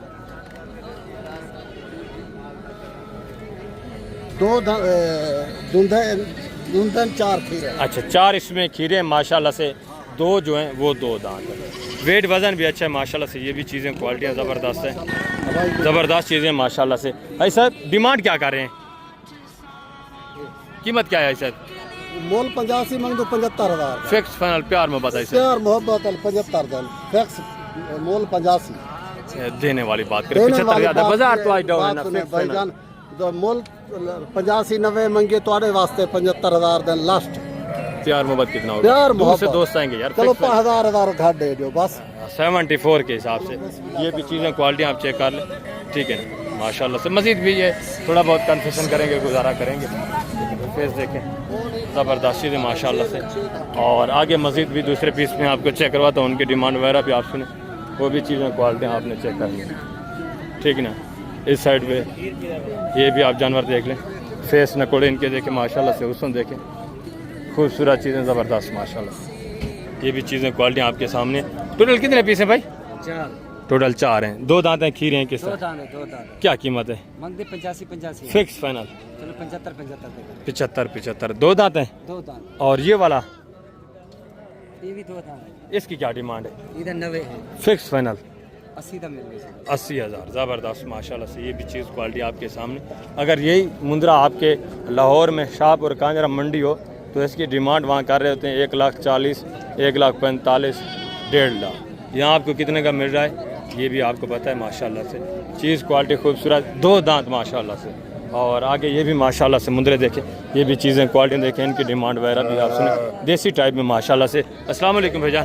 2 धुंधन 4 खीरे। अच्छा 4 इसमें खीरे माशाल्लाह से, 2 जो हैं वो 2 दांत है। वेट वज़न भी अच्छा है माशाल्लाह से। ये भी चीज़ें क्वालिटियाँ ज़बरदस्त हैं, ज़बरदस्त चीज़ें माशाल्लाह से। भाई साहब डिमांड क्या कर रहे हैं? कीमत क्या है सर? मोल 85 मंग दो 75,000। फिक्स फाइनल प्यार में बताइए सर। प्यार मोहब्बत 75,000 फिक्स मोल 85 देने वाली बात करें, 75,000 बाजार तो आज डाउन है ना। फिक्स फाइनल भाईजान तो मोल 85-90 मंगे तुम्हारे वास्ते 75,000 दिन लास्ट। प्यार मोहब्बत कितना होगा? प्यार दूर से मोहब्बत दोस्त आएंगे यार। चलो 5,000 घाट दे दो बस। 74 के हिसाब से। ये भी चीज़ें क्वालिटी आप चेक कर लें, ठीक है माशाल्लाह से। मज़ीद भी ये थोड़ा बहुत कन्फेशन करेंगे, गुजारा करेंगे। फेस देखें ज़बरदस्त चीज़ें माशाल्लाह से। और आगे मज़ीद भी दूसरे पीस में आपको चेक करवाता हूँ, उनकी डिमांड वगैरह भी आप सुने, वो भी चीज़ें क्वालिटी आपने चेक कर ली, ठीक है ना। इस साइड पे ये भी आप जानवर देख लें, फेस नकोड़े इनके देखें माशाल्लाह से, हुस्न देखें, खूबसूरत चीज़ें ज़बरदस्त माशाल्लाह। ये भी चीज़ें क्वालिटी आपके सामने। टोटल कितने पीस हैं भाई? 4 टोटल 4 हैं। 2 दांत हैं, खीरे हैं, किस तरह? 2 दांत। क्या कीमत है? मंगते 85 फिक्स फाइनल चलो 75 75। 2 दांत हैं। 2 दांत। और ये वाला ये भी 2 दांत। इसकी क्या डिमांड है? इधर 90 है। फिक्स फाइनल 80 का मिल गया। 80,000। ज़बरदस्त माशाल्लाह से। ये भी चीज़ क्वालिटी आपके सामने। अगर यही मुंद्रा आपके लाहौर में शाहपुर कांजरा मंडी हो तो इसकी डिमांड वहाँ कर रहे होते हैं 1,40,000, 1,45,000, 1,50,000। यहाँ आपको कितने का मिल रहा है? ये भी आपको पता है माशाल्लाह से चीज़ क्वालिटी खूबसूरत, 2 दांत माशाल्लाह से। और आगे ये भी माशाल्लाह से मुंदरे देखें, ये भी चीज़ें क्वालिटी देखें, इनकी डिमांड वगैरह भी आप सुने, देसी टाइप में माशाल्लाह से। अस्सलाम वालेकुम भैया,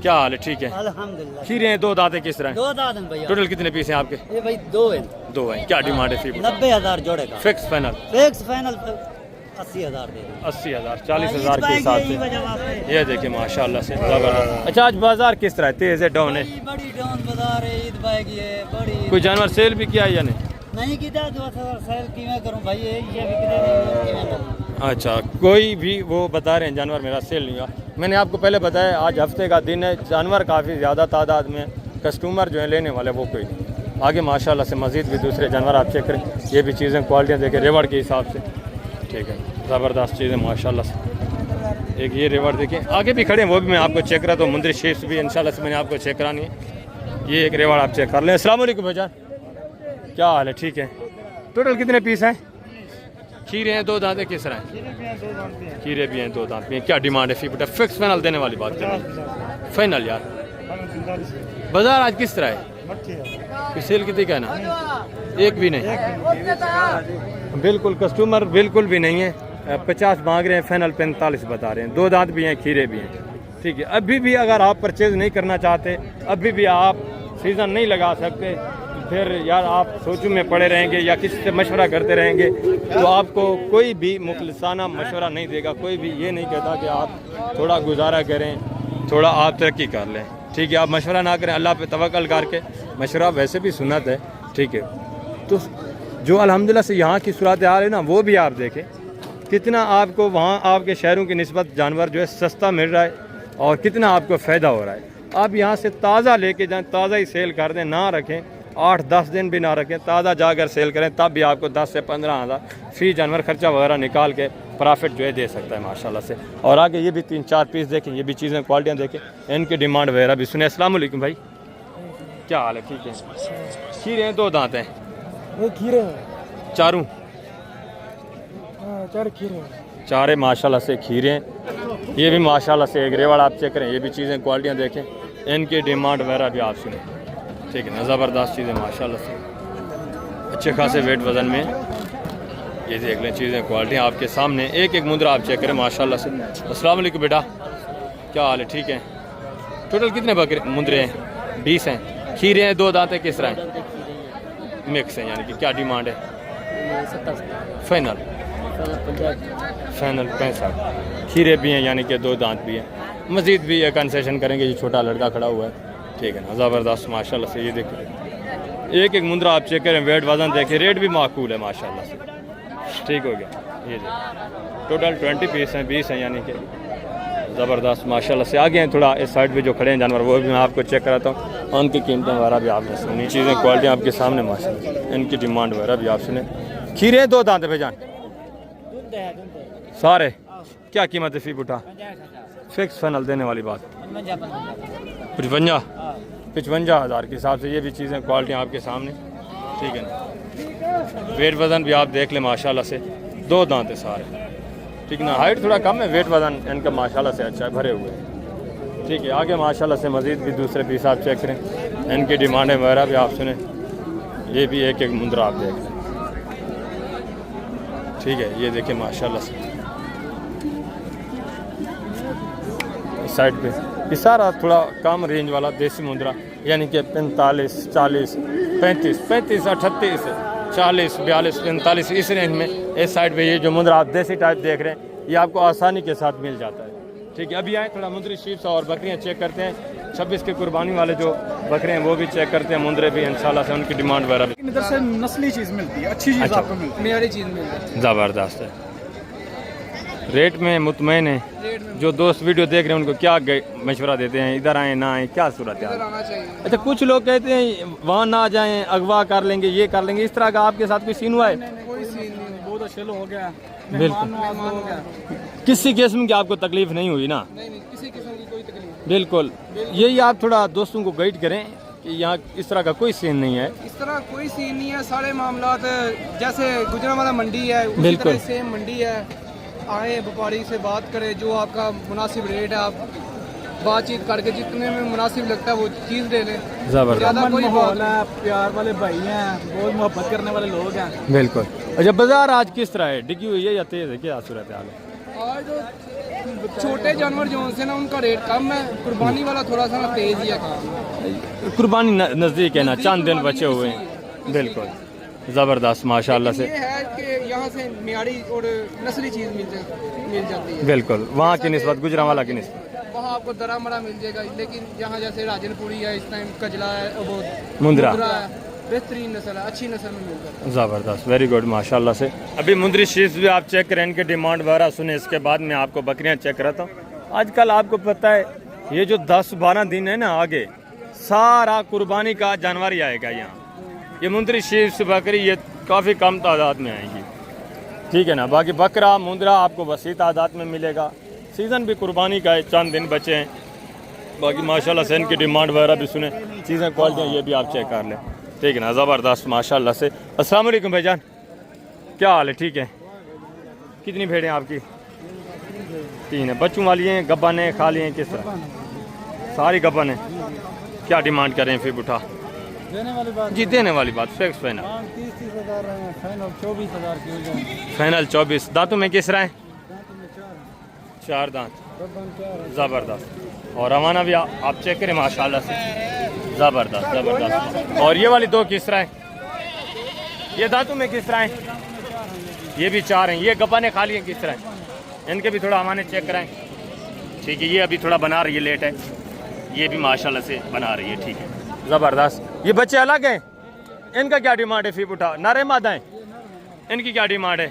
क्या हाल है? ठीक है अल्हम्दुलिल्लाह। खीरे हैं 2 दांत है, किस तरह है? 2 दांत हैं भैया। टोटल कितने पीस हैं आपके? ये भाई 2 हैं। 2 हैं। क्या डिमांड है? 90,000 जोड़े का। Fix final? फिक्स फाइनल 80,000 दे दें। 80,000 40,000 के हिसाब से। ये देखिए माशाल्लाह से ज़बरदस्त। अच्छा आज बाजार किस तरह है? तेज़ है, डाउन है? बड़ी डाउन बाजार है, ईद भाई की है बड़ी। कोई जानवर सेल भी किया है या नहीं? नहीं किया 2,000 सेल किਵੇਂ करूं भाई, ये भी किधर नहीं किਵੇਂ करूं। अच्छा, कोई भी वो बता रहे हैं जानवर मेरा सेल नहीं हुआ। मैंने आपको पहले बताया आज हफ्ते का दिन है, जानवर काफ़ी ज़्यादा तादाद में, कस्टमर जो है लेने वाले वो कोई नहीं। आगे माशाल्लाह से मज़ीद भी दूसरे जानवर आप चेक करें, ये भी चीज़ें क्वालिटियाँ देखें रेवड़ के हिसाब से, ठीक है ज़बरदस्त चीज़ें माशाल्लाह से। एक ये रेवड़ देखें, आगे भी खड़े हैं वो भी मैं आपको चेक करा, तो मुंदरी शेप्स भी इंशाल्लाह से मैंने आपको चेक करानी है। ये एक रेवड़ आप चेक कर लें। अस्सलाम वालेकुम भाईजान, क्या हाल है? ठीक है। टोटल कितने पीस हैं? खीरे हैं 2 दांत है, किस तरह हैं? खीरे भी हैं 2 दांत भी हैं। क्या डिमांड है? फी फिक्स फाइनल देने वाली बात करें, फाइनल यार। बाजार आज किस तरह है? सेल कितनी का है ना? एक भी नहीं, बिल्कुल कस्टमर बिल्कुल भी नहीं है। 50 मांग रहे हैं, फाइनल 45 बता रहे हैं। 2 दांत भी हैं, खीरे भी हैं, ठीक है। अभी भी अगर आप परचेज नहीं करना चाहते, अभी भी आप सीज़न नहीं लगा सकते, फिर यार आप सोचू में पड़े रहेंगे या किसी से मशवरा करते रहेंगे, तो आपको कोई भी मुखलिसाना मशवरा नहीं देगा। कोई भी ये नहीं कहता कि आप थोड़ा गुजारा करें, थोड़ा आप तरक्की कर लें, ठीक है। आप मशवरा ना करें, अल्लाह पे तवक्कल करके। मशवरा वैसे भी सुन्नत है, ठीक है। तो जो अल्हम्दुलिल्लाह से यहाँ की सूरत हाल है ना, वो भी आप देखें कितना आपको वहाँ आपके शहरों की निस्बत जानवर जो है सस्ता मिल रहा है और कितना आपको फ़ायदा हो रहा है। आप यहाँ से ताज़ा लेके जाएँ, ताज़ा ही सेल कर दें, ना रखें 8-10 दिन भी ना रखें, ताज़ा जाकर सेल करें, तब भी आपको 10 से 15,000 फ़ी जानवर खर्चा वगैरह निकाल के प्रॉफिट जो है दे सकता है माशाल्लाह से। और आगे ये भी 3-4 पीस देखें, ये भी चीज़ें क्वालिटियाँ देखें, इनकी डिमांड वगैरह भी सुने। अस्सलाम वालेकुम भाई, क्या हाल है? ठीक है। खीरे हैं 2 दांत हैं? ये खीरे चारों? 4 खीरे। चारे माशाल्लाह से खीरे हैं। ये भी माशाल्लाह से एक रेवड़ आप चेक करें, ये भी चीज़ें क्वालिटियाँ देखें, इनकी डिमांड वगैरह भी आप सुने, ठीक है ना। ज़बरदस्त चीज़ें माशाल्लाह से, अच्छे खासे वेट वज़न में। ये देख लें चीज़ें क्वालिटियाँ आपके सामने, एक एक मुद्रा आप चेक करें माशाल्लाह से। अस्सलाम वालेकुम बेटा, क्या हाल है? ठीक है। टोटल कितने बकरे मुंदरे हैं? 20 हैं। खीरे हैं 2 दांत है, किस तरह हैं? मिक्स हैं, यानी कि क्या डिमांड है? फाइनल? फाइनल 65। खीरे भी हैं यानी कि 2 दांत भी हैं, मज़ीद भी ये कंसेशन करेंगे। ये छोटा लड़का खड़ा हुआ है, ठीक है ना, ज़बरदस्त माशाल्लाह से। ये देखिए एक एक मुंद्रा आप चेक करें, वेट वज़न देखें, रेट भी माकूल है माशाल्लाह से, ठीक हो गया। ये देखिए टोटल 20 पीस हैं, 20 हैं, यानी कि ज़बरदस्त माशाल्लाह से। आगे हैं थोड़ा इस साइड पे जो खड़े हैं जानवर, वो भी मैं आपको चेक कराता हूँ, उनकी कीमतें वगैरह भी आपने सुनी, चीज़ें क्वालिटी आपके सामने माशाल्लाह, इनकी डिमांड वगैरह भी आप सुने। खीरे 2 दांत भाईजान सारे? क्या कीमत है? फ़ी बुटा फिक्स फाइनल देने वाली बात? 55,000 के हिसाब से। ये भी चीज़ें क्वालिटी आपके सामने, ठीक है ना। वेट वज़न भी आप देख लें माशाल्लाह से, 2 दांत है सारे, ठीक है ना। हाइट थोड़ा कम है, वेट वज़न इनका माशाल्लाह से अच्छा है, भरे हुए हैं, ठीक है। आगे माशाल्लाह से मज़ीद भी दूसरे पीस आप चेक करें, इनकी डिमांडें वगैरह भी आप सुने। ये भी एक एक मुंद्रा आप देख लें, ठीक है। ये देखिए माशाल्लाह से इस साइड पे ये सारा थोड़ा कम रेंज वाला देसी मुंद्रा, यानी कि 45, 40, 35, 38, 40, 42, 45 इस रेंज में। इस साइड पे ये जो मुंद्रा आप देसी टाइप देख रहे हैं, ये आपको आसानी के साथ मिल जाता है, ठीक है। अभी आए थोड़ा मुंद्री शीप्स और बकरियाँ चेक करते हैं, 26 के कुर्बानी वाले जो बकरे हैं वो भी चेक करते हैं, मुंद्रे भी इंशाल्लाह से, उनकी डिमांड वगैरह भी। इधर से नस्ली चीज़ मिलती है, अच्छी चीज़ आपको मिलती है, मेरी चीज़ मिलती है, ज़बरदस्त है। रेट में मुतमईन है। जो दोस्त वीडियो देख रहे हैं उनको क्या मशवरा देते हैं, इधर आए ना आए, क्या सूरत है? अच्छा, कुछ लोग कहते हैं वहाँ ना जाएं, अगवा कर लेंगे, ये कर लेंगे, इस तरह का आपके साथ कोई सीन हुआ है? कोई सीन नहीं, बहुत अच्छा हो गया, बिल्कुल। किसी किस्म की आपको तकलीफ नहीं हुई ना? नहीं, किसी किस्म की कोई तकलीफ। बिल्कुल, यही आप थोड़ा दोस्तों को गाइड करें कि यहाँ इस तरह का कोई सीन नहीं है। इस तरह कोई सीन नहीं है, सारे मामलात जैसे गुजरांवाला मंडी है उसी बिल्कुल तरह सेम मंडी है। आए व्यापारी से बात करें, जो आपका मुनासिब रेट है आप बातचीत करके जितने में मुनासिब लगता है वो चीज़ ले लें। ज़बरदस्त, ज़्यादा कोई माहौल है, प्यार वाले भाई हैं, बहुत मोहब्बत करने वाले लोग हैं। बिल्कुल। अच्छा, बाजार आज किस तरह है, डिगी हुई है या तेज़ है, क्या सूरत हाल है? और जो छोटे जानवर जो से ना उनका रेट कम है, कुर्बानी वाला थोड़ा सा ना तेज़ ही है काम। कुर्बानी नज़दीक है ना, चंद दिन बचे हुए हैं। बिल्कुल ज़बरदस्त माशाल्लाह से। ये है कि यहाँ से मियारी और नस्ली चीज़ मिल जाती है। बिल्कुल, वहाँ की निस्बत गुजरांवाला की निस्बत वहाँ आपको दरा मरा मिल जाएगा, लेकिन यहाँ जैसे राजनपुरी है, इस टाइम कजला है, वो मुंद्रा है, बेहतरीन नस्ल है, अच्छी नस्ल में मिल जाता है। ज़बरदस्त, वेरी गुड माशाल्लाह से। अभी मुंद्री शीट्स भी आप चेक करें, इनके डिमांड वगैरह सुने, इसके बाद मैं आपको बकरियाँ चेक कराता हूँ। आजकल आपको पता है ये जो 10-12 दिन है ना आगे, सारा कुर्बानी का जानवर ही आएगा यहाँ। ये मुंद्री शीट्स बकरी ये काफ़ी कम तादाद में आएंगी, ठीक है ना। बाकी बकरा मुंद्रा आपको वसी तादाद में मिलेगा। सीज़न भी कुर्बानी का है, चंद दिन बचे हैं। बाकी माशाल्लाह से इनकी डिमांड वगैरह भी सुने, चीज़ें क्वालिटियाँ ये भी आप चेक कर लें, ठीक है ना। ज़बरदस्त माशाल्लाह से। अस्सलाम वालेकुम भाईजान, क्या हाल है? ठीक है। कितनी भेड़ें आपकी? 3 है। बच्चों वाली हैं, गब्बन है, खाली हैं, किस तरह? सारी गब्बन है। क्या डिमांड करें फिर उठा? देने वाली बात जी देने वाली बात फिक्स फाइनल 30-30 हज़ार है, फाइनल 24,000 की हो जाए। फाइनल 24। दांतों में किस रहा है? 4 दांत। रब्बन चार है। ज़बरदस्त। और रवाना भी आप चेक करें माशाल्लाह से, ज़बरदस्त ज़बरदस्त। और ये वाली 2 किस तरह है? ये दांतों में किस तरह है? ये भी 4 हैं। ये गब्बाने खाली हैं, किस तरह है? इनके भी थोड़ा हमारे चेक कराएं, ठीक है। ये अभी थोड़ा बना रही है, लेट है। ये भी माशाल्लाह से बना रही है, ठीक है, ज़बरदस्त। ये बच्चे अलग हैं, इनका क्या डिमांड है? फी उठा नारे मादा हैं, इनकी क्या डिमांड है?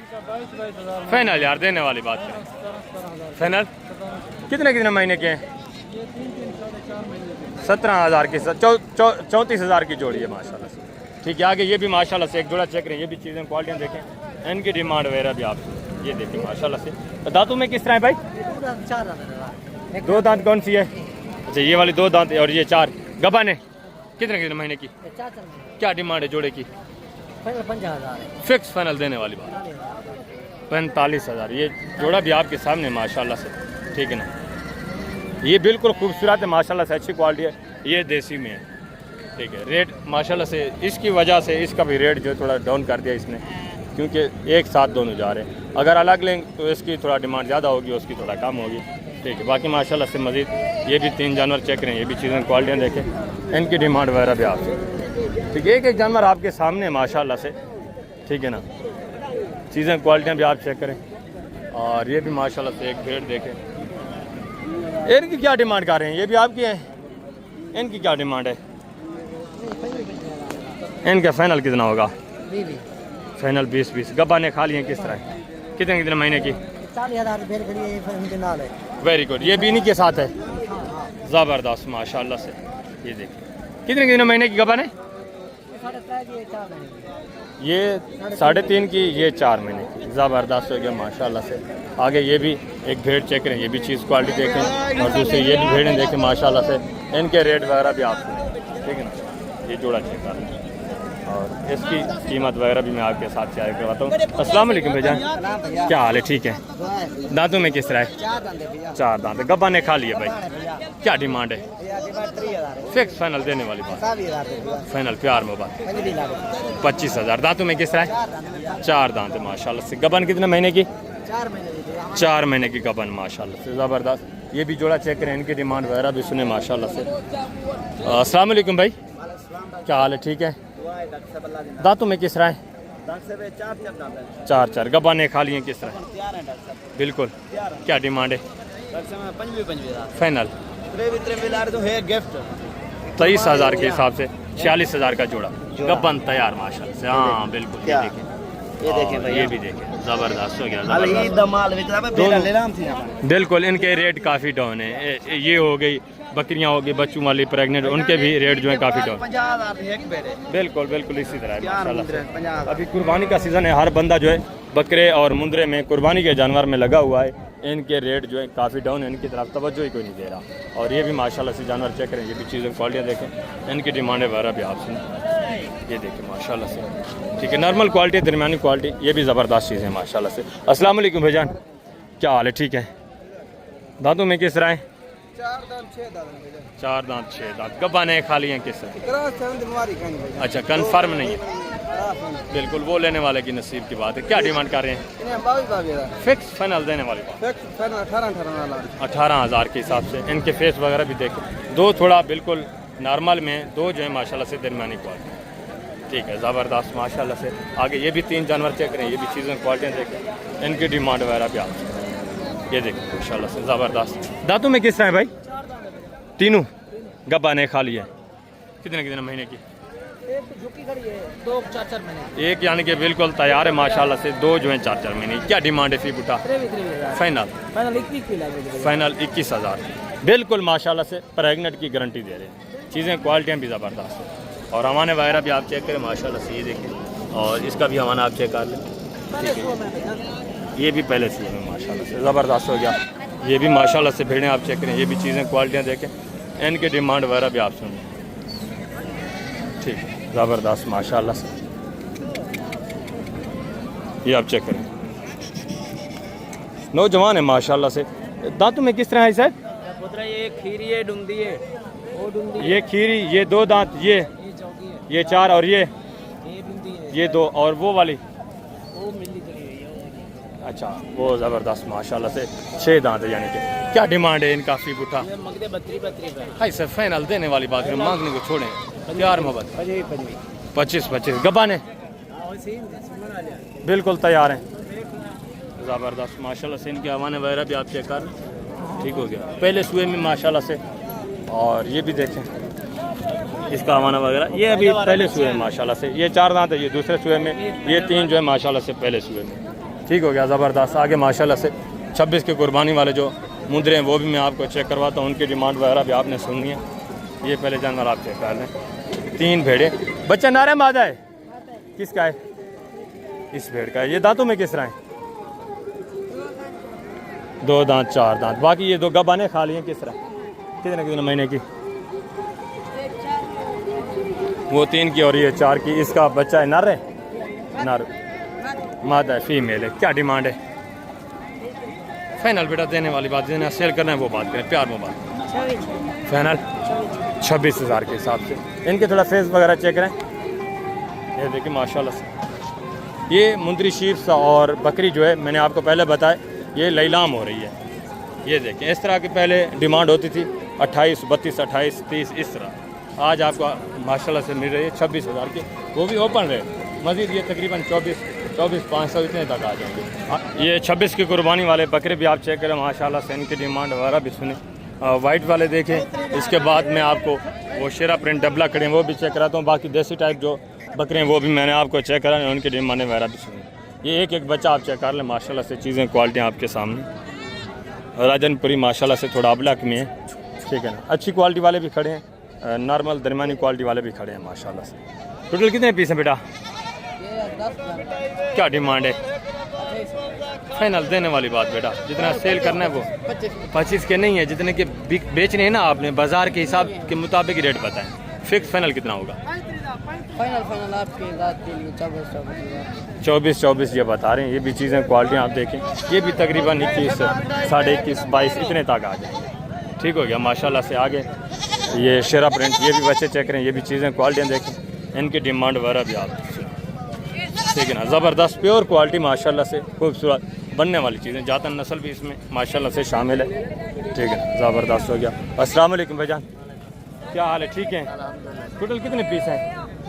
फाइनल यार, देने वाली बात है। फाइनल कितने महीने के हैं? 17,000 के 34,000 की जोड़ी है माशाल्लाह से, ठीक है। आगे ये भी माशाल्लाह से एक जोड़ा चेक करें, ये भी चीज़ें क्वालिटियाँ देखें, इनकी डिमांड वगैरह भी आप ये देखें माशाल्लाह से। दांतों में किस तरह है भाई? 2 दांत कौन सी है? अच्छा, ये वाली 2 दांत और ये 4 गबन है। कितने महीने की? क्या डिमांड है जोड़े की? 50,000 फिक्स फाइनल देने वाली बात 45,000। ये जोड़ा भी आपके सामने माशाल्लाह से, ठीक है ना। ये बिल्कुल खूबसूरत है माशाल्लाह से, अच्छी क्वालिटी है। ये देसी में है, ठीक है। रेट माशाल्लाह से इसकी वजह से इसका भी रेट जो है थोड़ा डाउन कर दिया इसने, क्योंकि एक साथ दोनों जा रहे हैं। अगर अलग लेंगे तो इसकी थोड़ा डिमांड ज़्यादा होगी, उसकी थोड़ा कम होगी, ठीक है। बाकी माशाल्लाह से मज़ीद ये भी 3 जानवर चेक करें, ये भी चीज़ें क्वालिटियाँ देखें, इनकी डिमांड वगैरह भी आपसे, ठीक है। एक जानवर आपके सामने माशाल्लाह से, ठीक है ना। चीज़ें क्वालिटियाँ भी आप चेक करें। और ये भी माशाल्लाह से एक भेड़ देखें, इनकी क्या डिमांड कर रहे हैं? ये भी आपकी है, इनकी क्या डिमांड है? इनका फाइनल कितना होगा? फाइनल 20-20। गब्बा ने खा लिए, किस तरह? कितने महीने की? 40,000 है। Very good. ये भी इन्हीं के साथ है, ज़बरदस्त माशाल्लाह से। ये देखिए कितने महीने की गब्बा ने? ये 3.5 की, ये 4 महीने की। ज़बरदस्त हो गया माशाल्लाह से। आगे ये भी एक भेड़ चेक करें, ये भी चीज़ क्वालिटी देखें, और दूसरी ये भी भेड़ें देखें माशाल्लाह से, इनके रेट वगैरह भी आप सुनें, ठीक है ना। ये जोड़ा चेक कर लें और इसकी कीमत वगैरह भी मैं आपके साथ शेयर करवाता हूँ। अस्सलाम वालेकुम भाईजान, क्या हाल है? ठीक है। दांतों में किस तरह है? 4 दांत। गब्बा ने खा लिया भाई, क्या डिमांड है? फिक्स फाइनल देने वाली बात, फाइनल प्यार में बात 25,000। दांतों में किस तरह है? 4 दांत माशाल्लाह से। गबन कितने महीने की? 4 महीने की गबन माशाल्लाह से, ज़बरदस्त। ये भी जोड़ा चेक करें, इनकी डिमांड वगैरह भी सुने माशाल्लाह से। अस्सलाम वालेकुम भाई, क्या हाल है? ठीक है। दांतों में किस तरह है? 4 गब्बा ने खा लिए, किस तरह? बिल्कुल। क्या डिमांड है? फाइनल 23,000 के हिसाब से 46,000 का जोड़ा। गब्बन तैयार माशाल्लाह से। हाँ बिल्कुल, ये देखें, ये भी देखें, ज़बरदस्त हो गया। बिल्कुल, इनके रेट काफ़ी डाउन है। ये हो गई बकरियां हो गई, बच्चों वाली प्रेग्नेंट, उनके भी रेट जो है काफ़ी डाउन। बिल्कुल बिल्कुल इसी तरह है माशाल्लाह से। अभी कुर्बानी का सीज़न है, हर बंदा जो है बकरे और मुंद्रे में कुर्बानी के जानवर में लगा हुआ है। इनके रेट जो है काफ़ी डाउन है, इनकी तरफ तवज्जो ही कोई नहीं दे रहा। और ये भी माशाल्लाह से जानवर चेक करें, ये भी चीज़ें क्वालिटियाँ देखें, इनकी डिमांड वगैरह भी आप सुन, ये देखें माशाल्लाह से, ठीक है। नॉर्मल क्वालिटी, दरमियानी क्वालिटी, ये भी ज़बरदस्त चीज़ें हैं माशाल्लाह से। अस्सलाम वालेकुम भाईजान, क्या हाल है? ठीक है। दांतों में किस तरह है? 4 दांत 6 दांत है भाईजान। 4 दांत 6 दांत। गब्बाने खाली हैं किस तरह? क्रॉस है बीमारी का नहीं भाईजान। अच्छा, कंफर्म नहीं है। क्रॉस है। बिल्कुल, वो लेने वाले की नसीब की बात है। क्या डिमांड कर रहे हैं? इन्हें 22 है। फिक्स फाइनल देने वाली बात? फिक्स फैन 18 वाला। 18,000 के हिसाब से। इनके फेस वगैरह भी देखें, दो थोड़ा बिल्कुल नॉर्मल में, दो जो है माशाल्लाह से दरमियानी क्वालिटी। ठीक है, ज़बरदस्त माशाल्लाह से। आगे ये भी 3 जानवर चेक करें, ये भी चीज़ें क्वालिटियाँ देखें, इनकी डिमांड वगैरह भी आप ये देखें माशाल्लाह से ज़बरदस्त। दांतों में किस तरह है भाई? तीनों गब्बाने खाली है। कितने कितने महीने की? एक झुकी खड़ी है, 2 4 महीने। एक यानी कि बिल्कुल तैयार है माशाल्लाह से, दो जो है 4 महीने। क्या डिमांड है फी बुटा? फाइनल फाइनल 21 की लगेगी। फाइनल 21,000। बिल्कुल माशाल्लाह से प्रेगनेंट की गारंटी दे रहे हैं। चीज़ें क्वालिटियाँ भी ज़बरदस्त है। और हमारे वगैरह भी आप चेक करें माशाल्लाह से, ये देखें। और इसका भी हमारा आप चेक कर लें। ठीक है, ये भी पहले से है माशाल्लाह से, ज़बरदस्त हो गया। ये भी माशाल्लाह से भेड़ें आप चेक करें, ये भी चीज़ें क्वालिटियाँ देखें, इनकी डिमांड वगैरह भी आप सुनें। ठीक है, ज़बरदस्त माशाल्लाह से, ये आप चेक करें। नौजवान है माशाल्लाह से। दांतों में किस तरह है सर? पुत्रा ये खीरी है, डूंगी है, वो डूंगी ये खीरी, ये 2 दांत, ये चौकी है, 4 और ये डूंगी है, ये 2 और वो वाली। वो मिली चली हुई है। अच्छा, वो ज़बरदस्त माशाल्लाह से 6 दांत है यानी कि। क्या डिमांड है इनका फी बुटा? ये मगदे 32 है। हाई सर, फाइनल देने वाली बात है, मांगने को छोड़ें। प्यार मोहब्बत 25 गब्बा ने बिल्कुल तैयार हैं। ज़बरदस्त माशाल्लाह से, इनके हवाने वगैरह भी आप चेक कर। ठीक हो गया, पहले सुए में माशाल्लाह से। और ये भी देखें इसका हवाना वगैरह, ये अभी पहले सुए में माशाल्लाह से। ये 4 दांत है, ये दूसरे सुए में, ये 3 जो है माशाल्लाह से पहले सुए में। ठीक हो गया, ज़बरदस्त। आगे माशाल्लाह से 26 के कुर्बानी वाले जो मुंदरे हैं वो भी मैं आपको चेक करवाता हूँ, उनकी डिमांड वगैरह भी आपने सुननी है। ये पहले जानवर आप चेक कर लें। 3 भेड़े, बच्चा नारे मादा है, किसका है? इस भेड़ का है। ये दांतों में किस तरह है? 2 दांत 4 दांत। बाकी ये 2 गब्बाने खाली हैं किस तरह? कितने महीने की? वो 3 की और ये 4 की। इसका बच्चा है नर है? नर, मादा है, फीमेल है। क्या डिमांड है? फाइनल बेटा देने वाली बात, जिन्हें सेल करना है वो बात करें, प्यार मोबाइल। फाइनल 26,000 के हिसाब से। इनके थोड़ा फेस वगैरह चेक करें, ये देखिए माशाल्लाह से। ये मुंदरी शीप सा और बकरी जो है मैंने आपको पहले बताया, ये लैलाम हो रही है। ये देखें, इस तरह की पहले डिमांड होती थी 28, 32, 28, 30 इस तरह। आज आपको माशाल्लाह से मिल रही है 26,000 की, वो भी ओपन रेट। मज़ीद ये तकरीबन 24,500 इतने तक आ जाएंगे। ये 26 की कुर्बानी वाले बकरे भी आप चेक करें माशाल्लाह से, इनकी डिमांड वगैरह भी सुने। वाइट वाले देखें, इसके बाद में आपको वो शेरा प्रिंट डबला खड़े हैं वो भी चेक कराता हूँ। बाकी देसी टाइप जो बकरे हैं वो भी मैंने आपको चेक करा, उनकी डिमांड वगैरह भी सुनी। ये एक बाच्चा आप चेक कर लें माशाल्लाह से, चीज़ें क्वालिटियाँ आपके सामने। राजनपुरी माशाल्लाह से थोड़ा ब्लैक में है। ठीक है ना, अच्छी क्वालिटी वाले भी खड़े हैं, नॉर्मल दरमियानी क्वालिटी वाले भी खड़े हैं माशाल्लाह से। टोटल कितने पीस हैं बेटा? क्या डिमांड है? फाइनल देने वाली बात बेटा, जितना सेल करना है वो 25 के नहीं है, जितने के बेचने हैं ना आपने बाजार के हिसाब के मुताबिक रेट बताएं। फिक्स फाइनल कितना होगा? फाइनल आपके रात के लिए 24 ये बता रहे हैं। ये भी चीज़ें क्वालिटी आप देखें, ये भी तकरीबन 21, 21.5, 22 इतने तक आ जाए। ठीक हो गया माशाल्लाह से। आगे ये शेरा प्रिंट, ये भी बच्चे चेक करें, ये भी चीज़ें क्वालिटियाँ देखें, इनकी डिमांड वगैरह भी आप। ठीक है ना, ज़बरदस्त प्योर क्वालिटी माशाल्लाह से, खूबसूरत बनने वाली चीज़ें। जातन नस्ल भी इसमें माशाल्लाह से शामिल है। ठीक है, ज़बरदस्त हो गया। अस्सलाम वालेकुम भाईजान, क्या हाल है? ठीक है। टोटल कितने पीस हैं?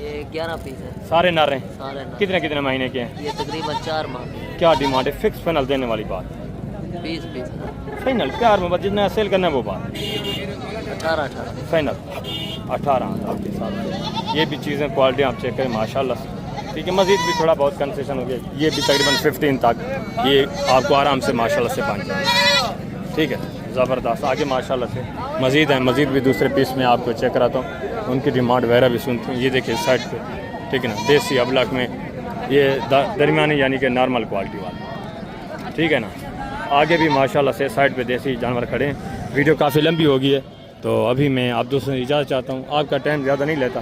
ये 11 पीस है, सारे नर हैं? सारे ना। कितने महीने के हैं? ये तकरीबन 4 माह। क्या डिमांड है? फिक्स फाइनल देने वाली बात? 20 पीस, फाइनल प्यार में जितना सेल करना है वो बात। 18 फाइनल 18,000 के साथ। ये भी चीज़ें क्वालिटी आप चेक करें माशाल्लाह से। ठीक है, मज़ीद भी थोड़ा बहुत कंसेशन हो गया। ये भी तकरीबन 15 तक ये आपको आराम से माशाल्लाह से बन जाए। ठीक है, ज़बरदस्त। आगे माशाल्लाह से मज़ीद है, मज़ीद भी दूसरे पीस में आपको चेक कराता हूँ, उनकी डिमांड वगैरह भी सुनती हूँ। ये देखिए साइड पे, ठीक है ना, देसी अबलक में ये दरमियानी यानी कि नॉर्मल क्वालिटी वाला। ठीक है ना, आगे भी माशाल्लाह से साइड पे देसी जानवर खड़े हैं। वीडियो काफ़ी लंबी हो गई है, तो अभी मैं आप दोस्तों से इजाज़त चाहता हूँ, आपका टाइम ज़्यादा नहीं लेता।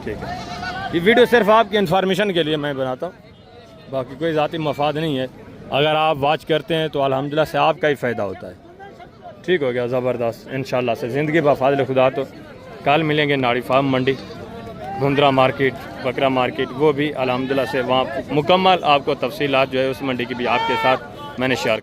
ठीक है, ये वीडियो सिर्फ आपकी इन्फॉर्मेशन के लिए मैं बनाता हूँ, बाकी कोई ज़ाती मफाद नहीं है। अगर आप वॉच करते हैं तो अल्हम्दुलिल्लाह से आपका ही फ़ायदा होता है। ठीक हो गया, ज़बरदस्त। इंशाल्लाह से ज़िंदगी बफाज़िल खुदा। तो कल मिलेंगे नाड़ी फार्म मंडी, मुंद्रा मार्केट, बकरा मार्केट, वो भी अल्हम्दुलिल्लाह से वहाँ मुकम्मल आपको तफसीलात जो है उस मंडी की भी आपके साथ मैंने शेयर